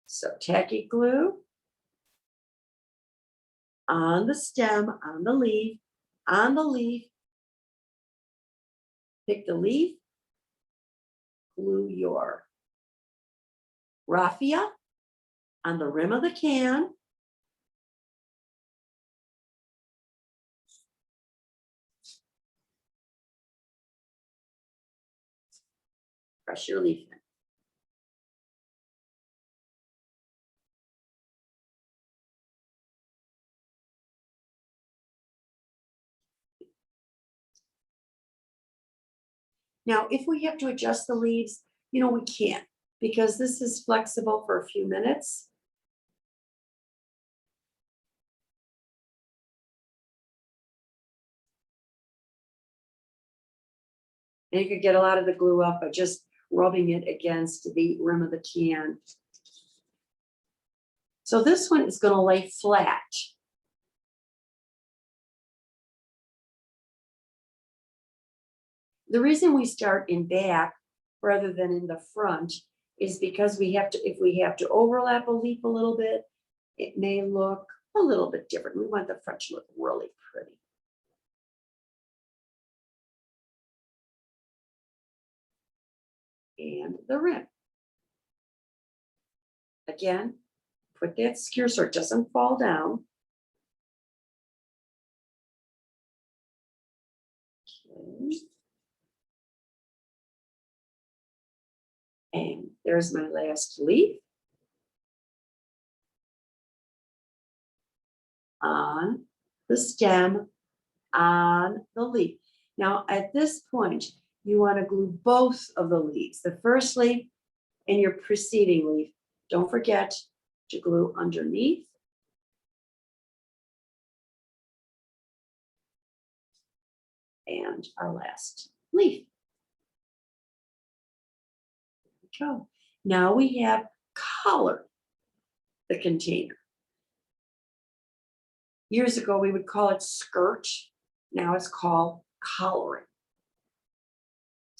So tacky glue on the stem, on the leaf, pick the leaf, glue your raffia on the rim of the can. Press your leaf in. Now, if we have to adjust the leaves, we can't, because this is flexible for a few minutes. And you could get a lot of the glue up by just rubbing it against the rim of the can. So this one is going to lay flat. The reason we start in back rather than in the front is because if we have to overlap a leaf a little bit, it may look a little bit different. We want the front to look really pretty. And the rim. Again, put that skewer so it doesn't fall down. Okay. And there's my last leaf. On the stem, on the leaf. Now at this point, you want to glue both of the leaves, the first leaf and your preceding leaf. Don't forget to glue underneath. And our last leaf. There we go. Now we have colored the container. Years ago, we would call it skirt. Now it's called coloring.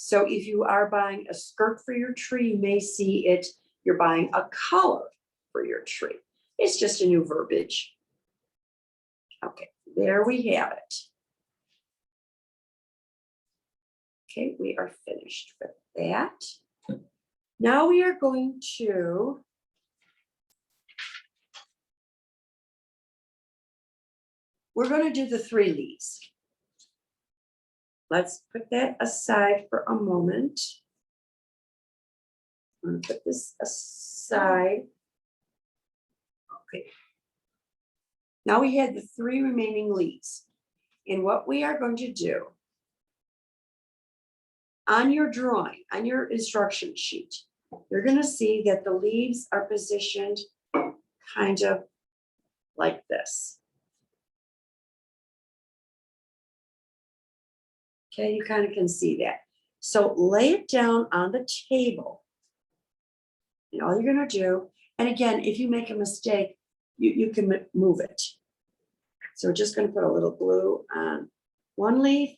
So if you are buying a skirt for your tree, you may see it, you're buying a collar for your tree. It's just a new verbiage. Okay, there we have it. Okay, we are finished with that. Now we are going to do the 3 leaves. Let's put that aside for a moment. I'm going to put this aside. Okay. Now we had the 3 remaining leaves. And what we are going to do on your drawing, on your instruction sheet, you're going to see that the leaves are positioned kind of like this. Okay, you kind of can see that. So lay it down on the table. And all you're going to do, and again, if you make a mistake, you can move it. So we're just going to put a little glue on one leaf,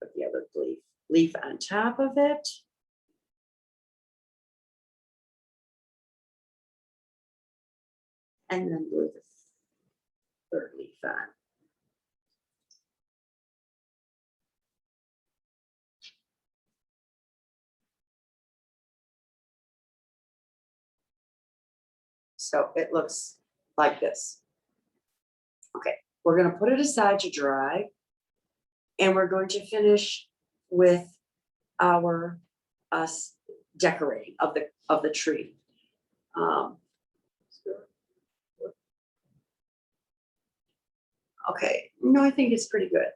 put the other leaf on top of it. and then glue the third leaf on. So it looks like this. Okay, we're gonna put it aside to dry. And we're going to finish with our decorating of the tree. Okay, no, I think it's pretty good.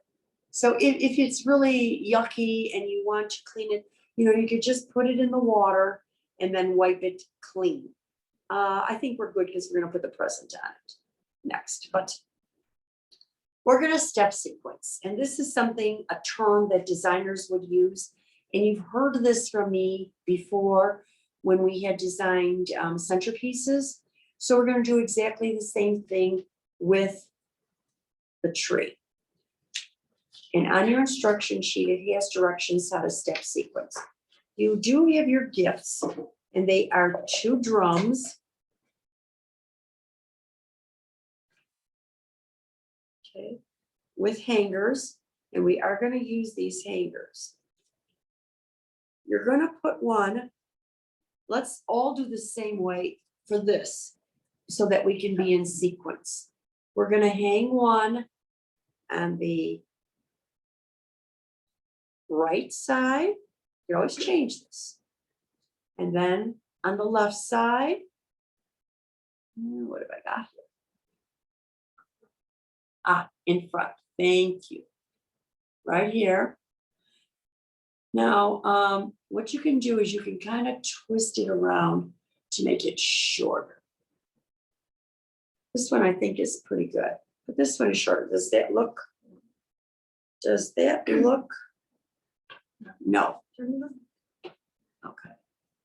So if it's really yucky and you want to clean it, you could just put it in the water and then wipe it clean. I think we're good because we're gonna put the present on it next, but we're gonna step sequence. And this is a term that designers would use. And you've heard this from me before when we had designed centerpieces. So we're gonna do exactly the same thing with the tree. And on your instruction sheet, it has directions how to step sequence. You do have your gifts, and they are 2 drums. Okay, with hangers, and we are going to use these hangers. You're going to put one. Let's all do the same way for this so that we can be in sequence. We're going to hang one on the right side. You always change this. And then on the left side, what have I got here? In front. Thank you. Right here. Now, what you can do is you can kind of twist it around to make it shorter. This one I think is pretty good, but this one is shorter. Does that look? No. Okay.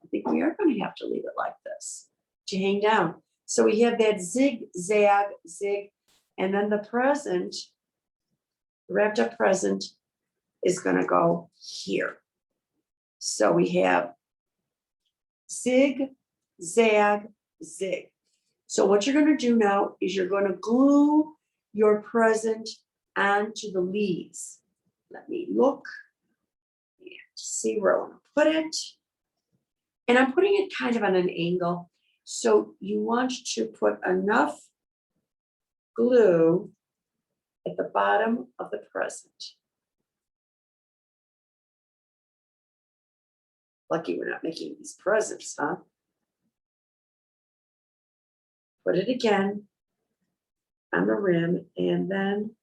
I think we are going to have to leave it like this to hang down. So we have that zig, zag, zig, and then the present, wrapped up present, is going to go here. So we have zig, zag, zig. So what you're going to do now is you're going to glue your present onto the leaves. Let me look and see where I want to put it. And I'm putting it kind of on an angle. So you want to put enough glue at the bottom of the present. Lucky we're not making these presents, huh? Put it again on the rim, and then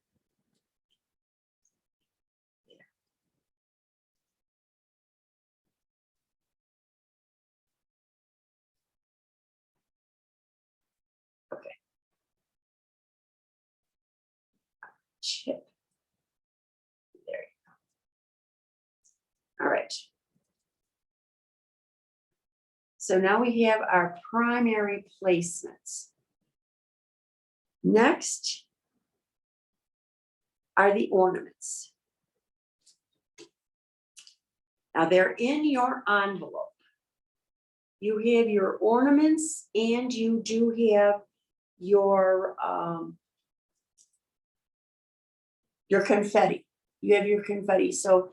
okay. Chip. There you go. All right. So now we have our primary placements. Next are the ornaments. Now they're in your envelope. You have your ornaments and you do have your confetti. You have your confetti. So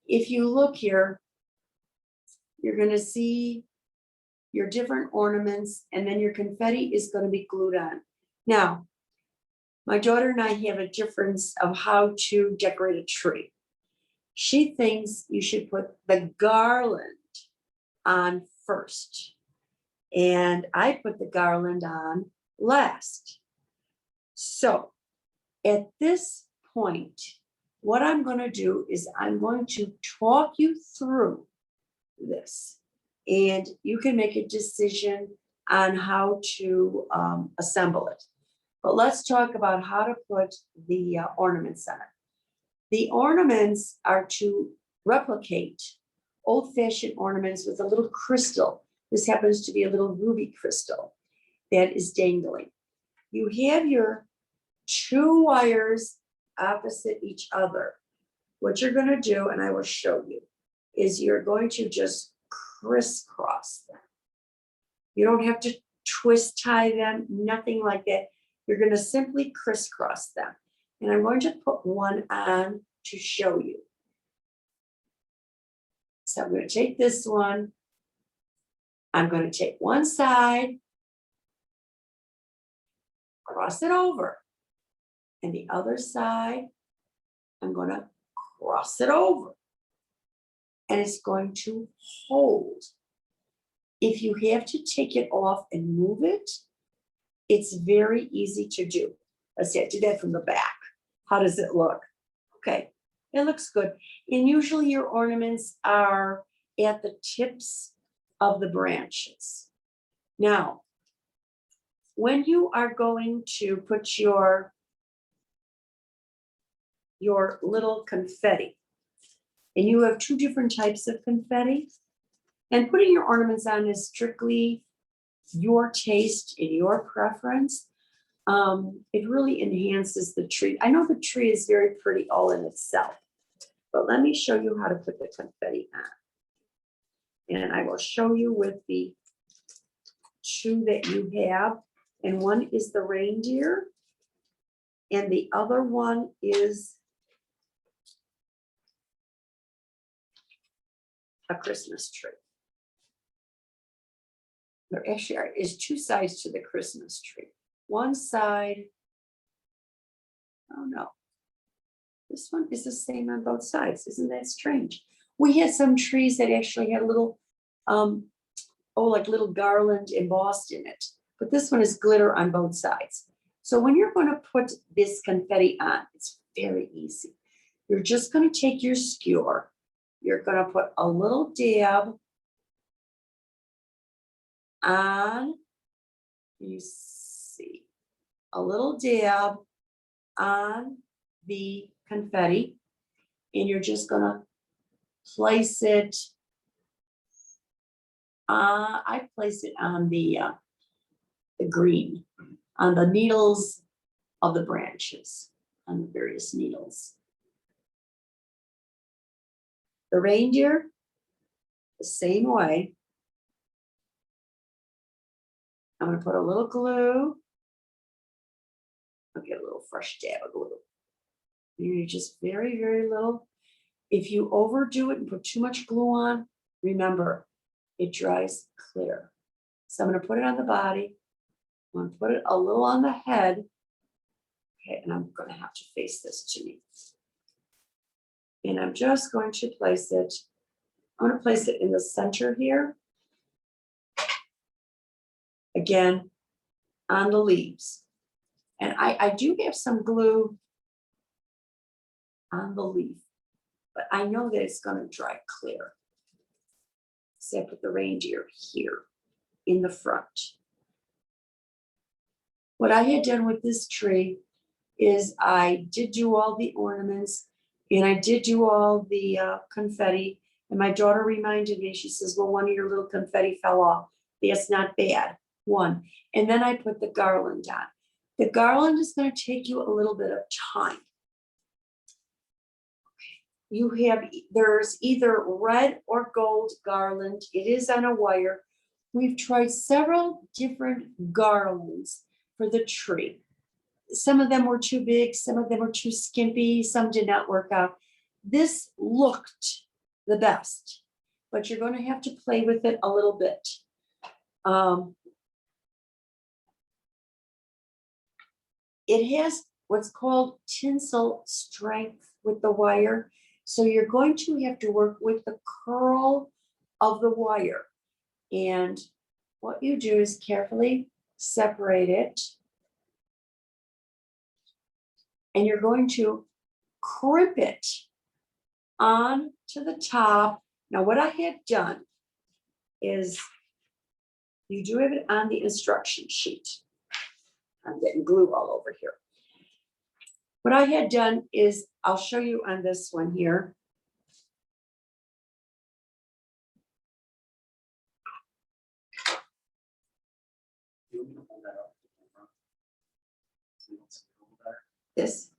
if you look here, you're going to see your different ornaments, and then your confetti is going to be glued on. Now, my daughter and I have a difference of how to decorate a tree. She thinks you should put the garland on first, and I put the garland on last. So at this point, what I'm going to do is I'm going to talk you through this, and you can make a decision on how to assemble it. But let's talk about how to put the ornaments on it. The ornaments are to replicate old-fashioned ornaments with a little crystal. This happens to be a little ruby crystal that is dangling. You have your 2 wires opposite each other. What you're going to do, and I will show you, is you're going to just crisscross them. You don't have to twist tie them, nothing like that. You're gonna simply crisscross them. And I'm going to put one on to show you. So I'm gonna take this one. I'm gonna take one side, cross it over. And the other side, I'm gonna cross it over. And it's going to hold. If you have to take it off and move it, it's very easy to do. Let's see, I did that from the back. How does it look? Okay, it looks good. And usually your ornaments are at the tips of the branches. Now, when you are going to put your little confetti, and you have two different types of confetti, and putting your ornaments on is strictly your taste and your preference. It really enhances the tree. I know the tree is very pretty all in itself, but let me show you how to put the confetti on. And I will show you with the two that you have. And one is the reindeer, and the other one is a Christmas tree. There actually is two sides to the Christmas tree. One side, oh no, this one is the same on both sides. Isn't that strange? We had some trees that actually had a little, like little garland embossed in it, but this one is glitter on both sides. So when you're going to put this confetti on, it's very easy. You're just going to take your skewer. You're going to put a little dab on, you see, a little dab on the confetti, and you're just going to place it. I place it on the green, on the needles of the branches, on the various needles. The reindeer, the same way. I'm going to put a little glue. I'll get a little fresh dab of glue. You're just very, very little. If you overdo it and put too much glue on, remember, it dries clear. So I'm going to put it on the body. I'm going to put it a little on the head. Okay, and I'm going to have to face this to me. And I'm just going to place it. I'm going to place it in the center here. Again, on the leaves. And I do have some glue on the leaf, but I know that it's going to dry clear. So I put the reindeer here in the front. What I had done with this tree is I did do all the ornaments, and I did do all the confetti. And my daughter reminded me, she says, well, one of your little confetti fell off. That's not bad. One. And then I put the garland on. The garland is going to take you a little bit of time. You have, there's either red or gold garland. It is on a wire. We've tried several different garlands for the tree. Some of them were too big, some of them were too skimpy, some did not work out. This looked the best, but you're going to have to play with it a little bit. It has what's called tinsel strength with the wire. So you're going to have to work with the curl of the wire. And what you do is carefully separate it. And you're going to crimp it on to the top. Now, what I had done is, you do have it on the instruction sheet. I'm getting glue all over here. What I had done is, I'll show you on this one here. This.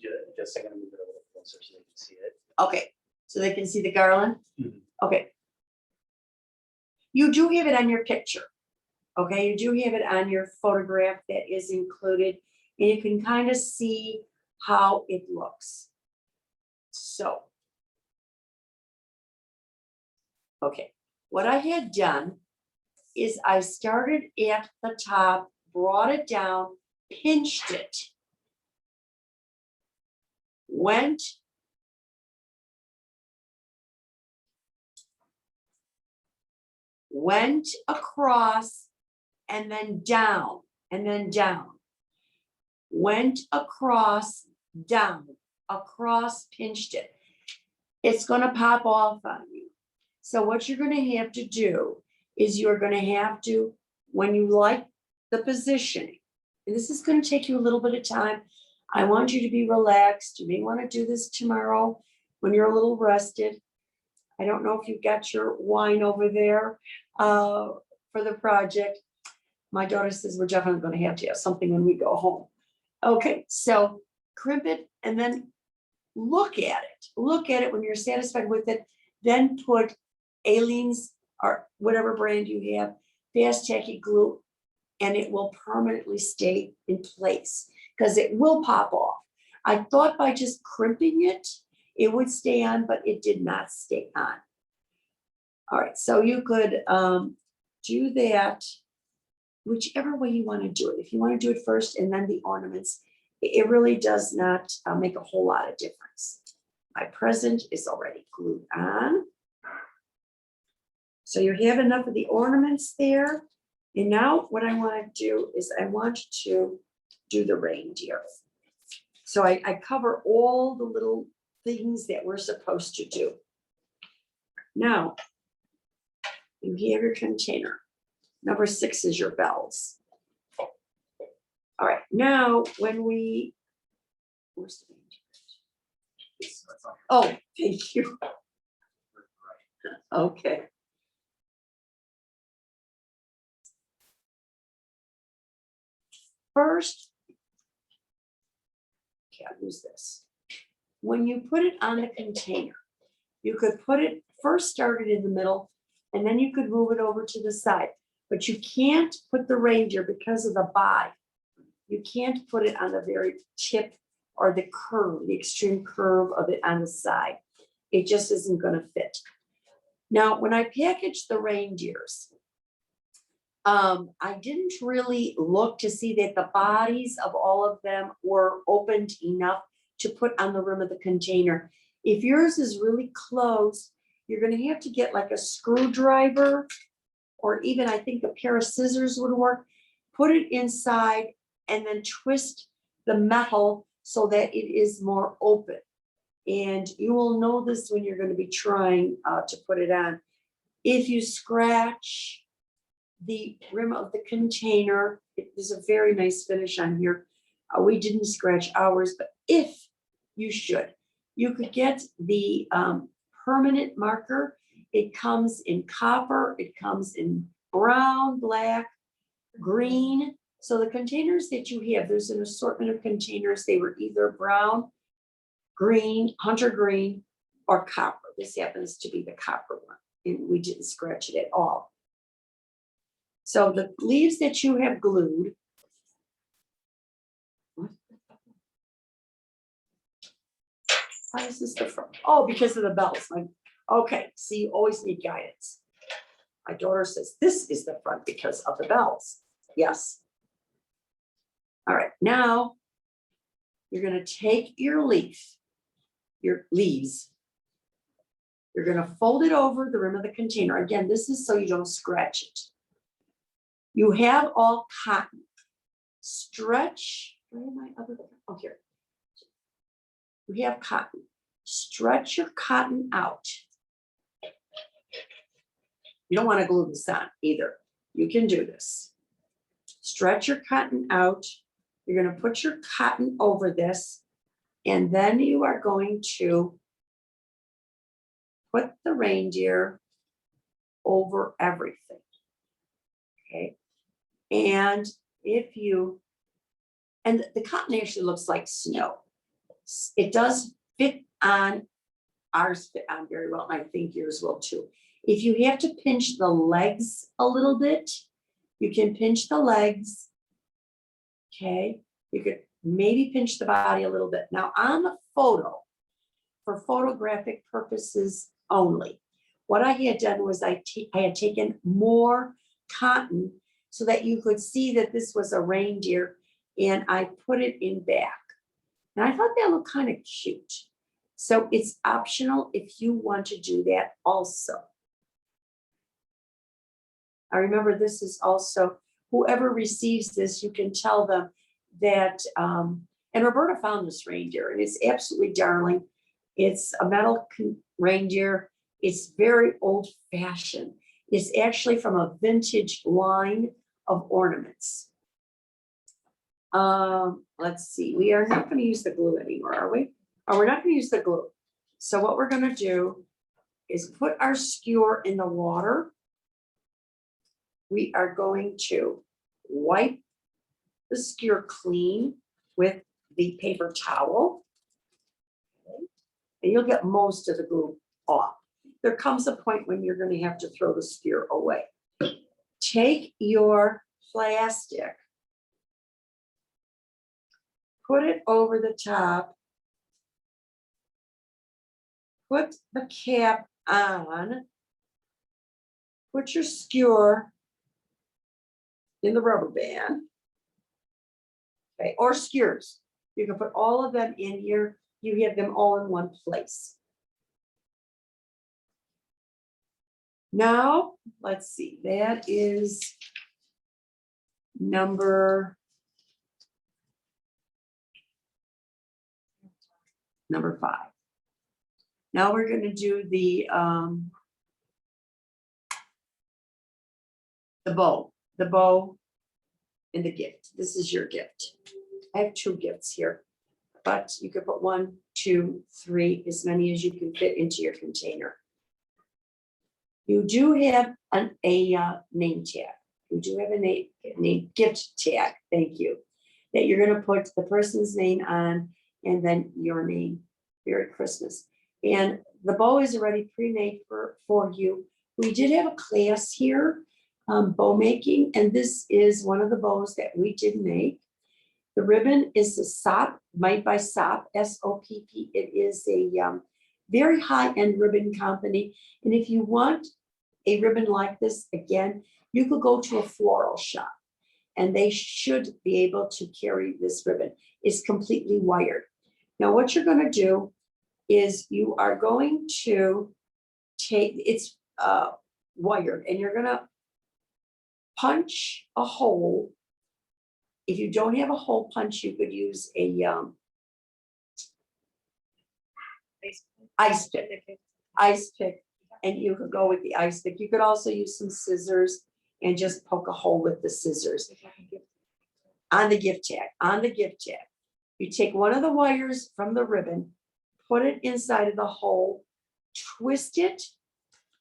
Just a second, move it a little closer so they can see it. Okay, so they can see the garland. Mhm. Okay. You do have it on your picture. Okay, you do have it on your photograph that is included, and you can kind of see how it looks. So. Okay, what I had done is I started at the top, brought it down, pinched it, went across, and then down, and then down. Went across, down, across, pinched it. It's gonna pop off on you. So what you're gonna have to do is you're gonna have to, when you like the positioning, and this is gonna take you a little bit of time. I want you to be relaxed. You may wanna do this tomorrow when you're a little rested. I don't know if you've got your wine over there for the project. My daughter says we're definitely gonna have to have something when we go home. Okay, so crimp it and then look at it. Look at it when you're satisfied with it. Then put Aleene's or whatever brand you have, fast tacky glue, and it will permanently stay in place because it will pop off. I thought by just crimping it, it would stay on, but it did not stay on. All right, so you could do that whichever way you want to do it. If you want to do it first and then the ornaments, it really does not make a whole lot of difference. My present is already glued on. So you have enough of the ornaments there. And now what I want to do is I want to do the reindeer. So I cover all the little things that we're supposed to do. Now, you have your container. Number 6 is your bells. All right, now when we, where's the reindeer? Oh, thank you. Okay. First, can't lose this. When you put it on the container, you could put it, first start it in the middle, and then you could move it over to the side. But you can't put the reindeer because of the body. You can't put it on the very tip or the curve, the extreme curve of it on the side. It just isn't going to fit. Now, when I packaged the reindeers, I didn't really look to see that the bodies of all of them were opened enough to put on the rim of the container. If yours is really close, you're going to have to get like a screwdriver, or even I think a pair of scissors would work. Put it inside and then twist the metal so that it is more open. And you will know this when you're going to be trying to put it on. If you scratch the rim of the container, there's a very nice finish on here. We didn't scratch ours, but if you should, you could get the permanent marker. It comes in copper, it comes in brown, black, green. So the containers that you have, there's an assortment of containers. They were either brown, green, hunter green, or copper. This happens to be the copper one, and we didn't scratch it at all. So the leaves that you have glued, how is this the front? Oh, because of the bells. Okay, so you always need guidance. My daughter says this is the front because of the bells. Yes. All right, now you're going to take your leaves. You're going to fold it over the rim of the container. Again, this is so you don't scratch it. You have all cotton. Stretch, where am I? Oh, here. You have cotton. Stretch your cotton out. You don't want to glue this on either. You can do this. Stretch your cotton out. You're going to put your cotton over this, and then you are going to put the reindeer over everything. Okay. And if you, and the cotton actually looks like snow. It does fit on, ours fit on very well, and I think yours will too. If you have to pinch the legs a little bit, you can pinch the legs. Okay, you could maybe pinch the body a little bit. Now on the photo, for photographic purposes only, what I had done was I had taken more cotton so that you could see that this was a reindeer, and I put it in back. And I thought that looked kind of cute. So it's optional if you want to do that also. I remember this is also, whoever receives this, you can tell them that, and Roberta found this reindeer, and it's absolutely darling. It's a metal reindeer. It's very old fashioned. It's actually from a vintage line of ornaments. Let's see, we are not going to use the glue anymore, are we? Oh, we're not going to use the glue. So what we're going to do is put our skewer in the water. We are going to wipe the skewer clean with the paper towel. Okay. And you'll get most of the glue off. There comes a point when you're going to have to throw the skewer away. Take your plastic, put it over the top, put the cap on, put your skewer in the rubber band, okay, or skewers. You can put all of them in here. You have them all in one place. Now, let's see, that is number 5. Now we're going to do the bow and the gift. This is your gift. I have 2 gifts here, but you could put 1, 2, 3, as many as you can fit into your container. You do have a name tag. You do have a name gift tag. Thank you. That you're going to put the person's name on, and then your name. Merry Christmas. And the bow is already pre-made for you. We did have a class here, bow making, and this is one of the bows that we did make. The ribbon is the SOP, made by SOP, S-O-P-P. It is a very high-end ribbon company. And if you want a ribbon like this, again, you could go to a floral shop, and they should be able to carry this ribbon. It's completely wired. Now, what you're going to do is you are going to take, it's wired, and you're going to punch a hole. If you don't have a hole punch, you could use a ice pick, and you could go with the ice pick. You could also use some scissors and just poke a hole with the scissors on the gift tag. You take one of the wires from the ribbon, put it inside of the hole, twist it,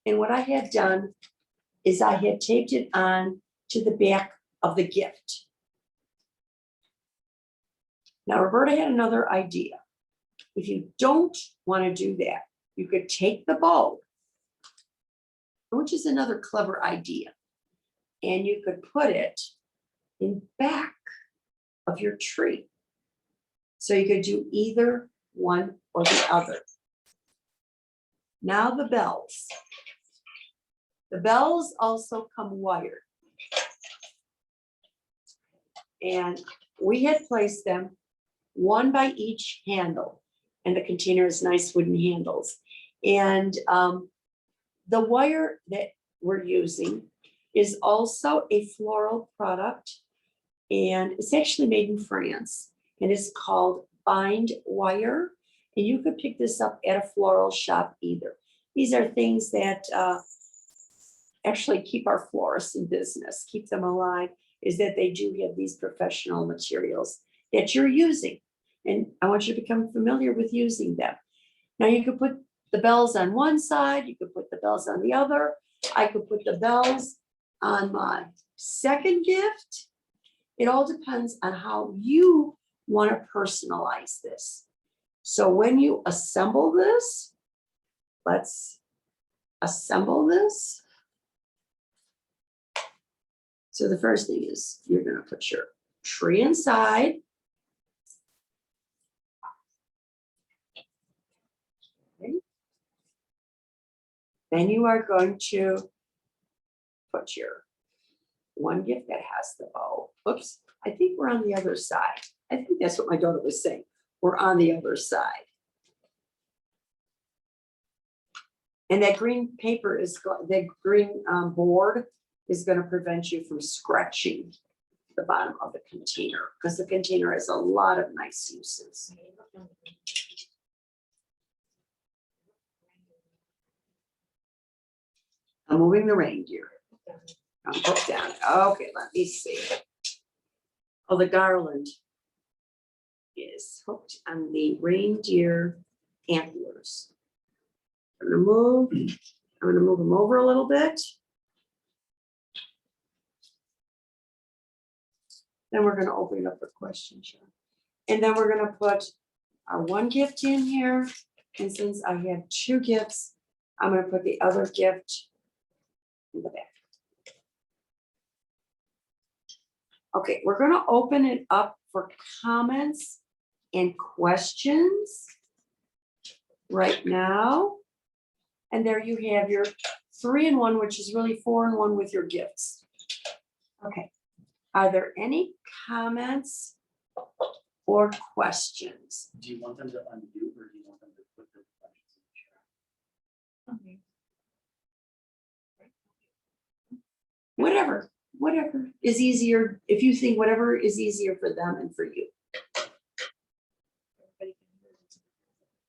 and what I had done is I had taped it on to the back of the gift. Now, Roberta had another idea. If you don't want to do that, you could take the bow, which is another clever idea, and you could put it in back of your tree. So you could do either one or the other. Now the bells. The bells also come wired. And we had placed them one by each handle, and the container has nice wooden handles. And the wire that we're using is also a floral product, and it's actually made in France, and it's called bind wire. And you could pick this up at a floral shop either. These are things that actually keep our florists in business, keep them alive, is that they do have these professional materials that you're using. And I want you to become familiar with using them. Now you could put the bells on one side, you could put the bells on the other. I could put the bells on my second gift. It all depends on how you want to personalize this. So when you assemble this, let's assemble this. So the first thing is you're gonna put your tree inside. Okay. Then you are going to put your one gift that has the bow. Oops, I think we're on the other side. I think that's what my daughter was saying. We're on the other side. And that green paper is, that green board is going to prevent you from scratching the bottom of the container, because the container has a lot of nice uses. I'm moving the reindeer. I'm hooked down. Okay, let me see. Oh, the garland is hooked on the reindeer antlers. I'm gonna move them over a little bit. Then we're gonna open it up for questions. And then we're gonna put our one gift in here. And since I have two gifts, I'm gonna put the other gift in the back. Okay, we're gonna open it up for comments and questions right now. And there you have your 3-in-1, which is really 4-in-1 with your gifts. Okay, are there any comments or questions? Do you want them to undo or do you want them to put the questions in the chat? Whatever is easier. If you think whatever is easier for them and for you.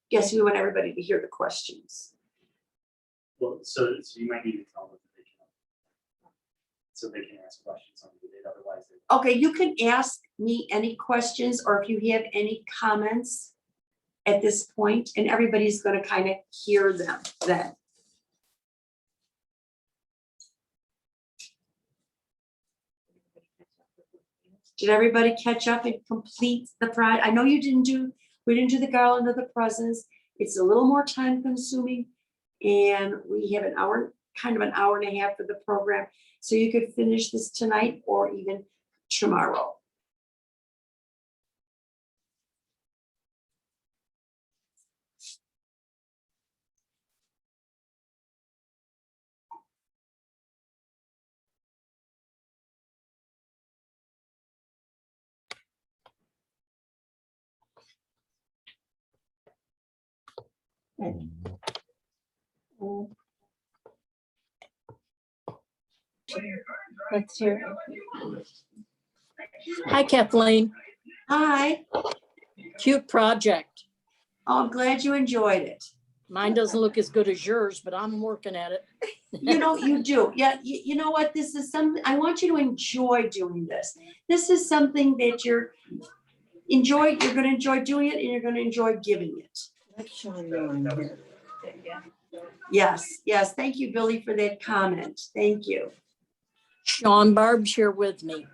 Yes, we want everybody to hear the questions. Well, so you might need to tell them that they can, so they can ask questions on it, otherwise they. Okay, you can ask me any questions, or if you have any comments at this point, and everybody's going to kind of hear them then. Did everybody catch up and complete the project? I know we didn't do the garland of the presents. It's a little more time consuming, and we have an hour and a half for the program. So you could finish this tonight or even tomorrow. Let's hear. Hi, Kathleen. Hi. Cute project. Oh, I'm glad you enjoyed it. Mine doesn't look as good as yours, but I'm working at it. You know, you do. Yeah, you know what? This is something, I want you to enjoy doing this. This is something that you're going to enjoy doing it, and you're going to enjoy giving it. Let's show them here. Yes. Thank you, Billy, for that comment. Thank you. Sean Barb's here with me.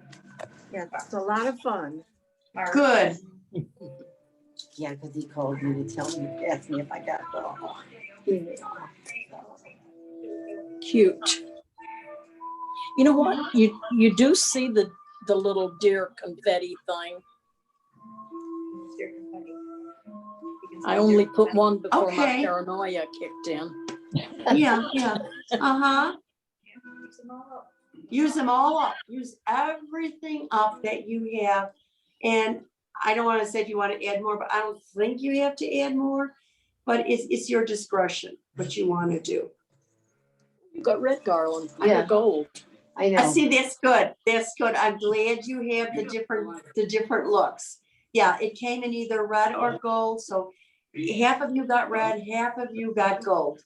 Yeah, it's a lot of fun. Good. Yeah, because he called me to tell me, ask me if I got the email. Cute. You know what? You do see the little deer confetti thing. I only put one before my Okay. paranoia kicked in. Yeah. Uh-huh. Use them all up. Use everything up that you have. And I don't want to say if you want to add more, but I don't think you have to add more. But it's your discretion what you want to do. You got red garland. I Yeah. got gold. I know. I see, that's good. That's good. I'm glad you have the different looks. Yeah, it came in either red or gold. So half of you got red, half of you got gold.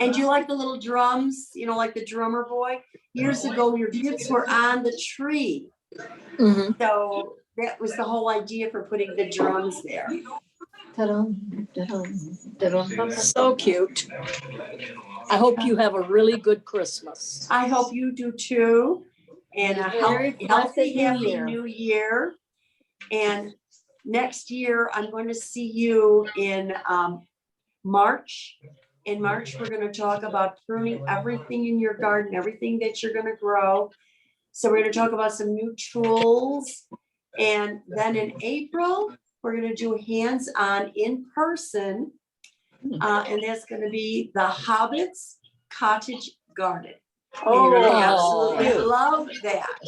And do you like the little drums? You know, like the drummer boy? Years ago, your gifts were on the tree. Mm-hmm. So that was the whole idea for putting the drums there. So cute. I hope you have a really good Christmas. I hope you do too. And a Very healthy, blessed happy new year. And next year, I'm going to see you in March In March, we're gonna talk about pruning everything in your garden, everything that you're gonna grow. So we're gonna talk about some new tools. And then in April, we're gonna do hands-on in person. And that's gonna be the Hobbit's Cottage Garden. And you're gonna Oh. absolutely love that.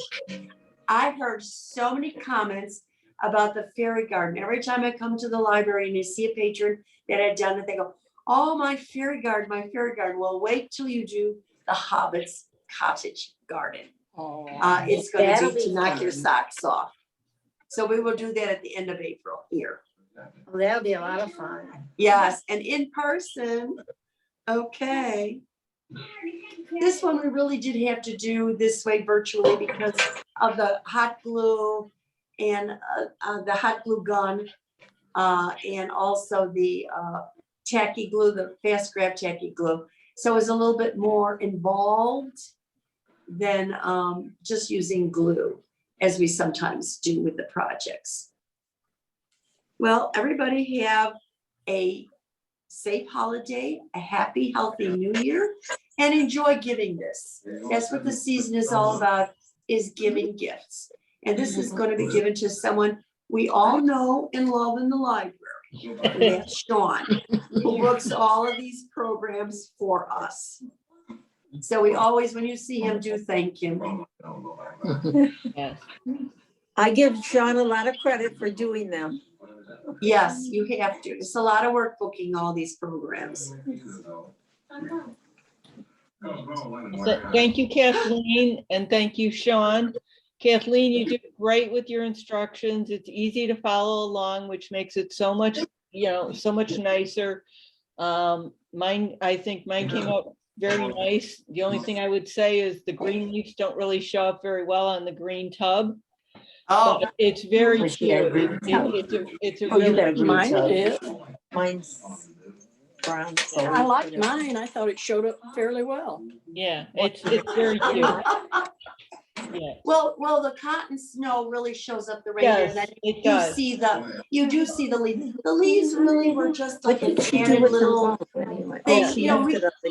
I've heard so many comments about the fairy garden. Every time I come to the library and I see a patron that had done it, they go, oh, my fairy garden, my fairy garden. Well, wait till you do the Hobbit's Cottage Garden. It's gonna That'll be to be knock fun. your socks off. So we will do that at the end of April here. Well, that'll be a lot of fun. Yes, and in person, okay. This one we really did have to do this way virtually because of the hot glue and the hot glue gun. And also the tacky glue, the fast grab tacky glue. So it's a little bit more involved than just using glue, as we sometimes do with the projects. Well, everybody have a safe holiday, a happy, healthy new year, and enjoy giving this. That's what the season is all about, is giving gifts. And this is going to be given to someone we all know and love in the library. And that's Sean, who books all of these programs for us. So we always, when you see him, do thank him. Yes. I give Sean a lot of credit for doing them. Yes, you have to. It's a lot of work booking all these programs. Thank you, Kathleen, and thank you, Sean. Kathleen, you did great with your instructions. It's easy to follow along, which makes it so much, so much nicer. I think mine came out very nice. The only thing I would say is the green leaves don't really show up very well on the green tub. Oh, But it's very Wish you had a cute. green tub. It's a Oh, you got a really, green Mine tub. did. Mine's brown. So I liked mine. I thought it showed up fairly well. yeah, it's very cute. Yeah. well, the cotton snow really shows up the reindeer. And Yes, then it you does. see the leaves. The leaves really were just like What a did she do added with little them? Anyway? thing, Oh, she you know, lifted up the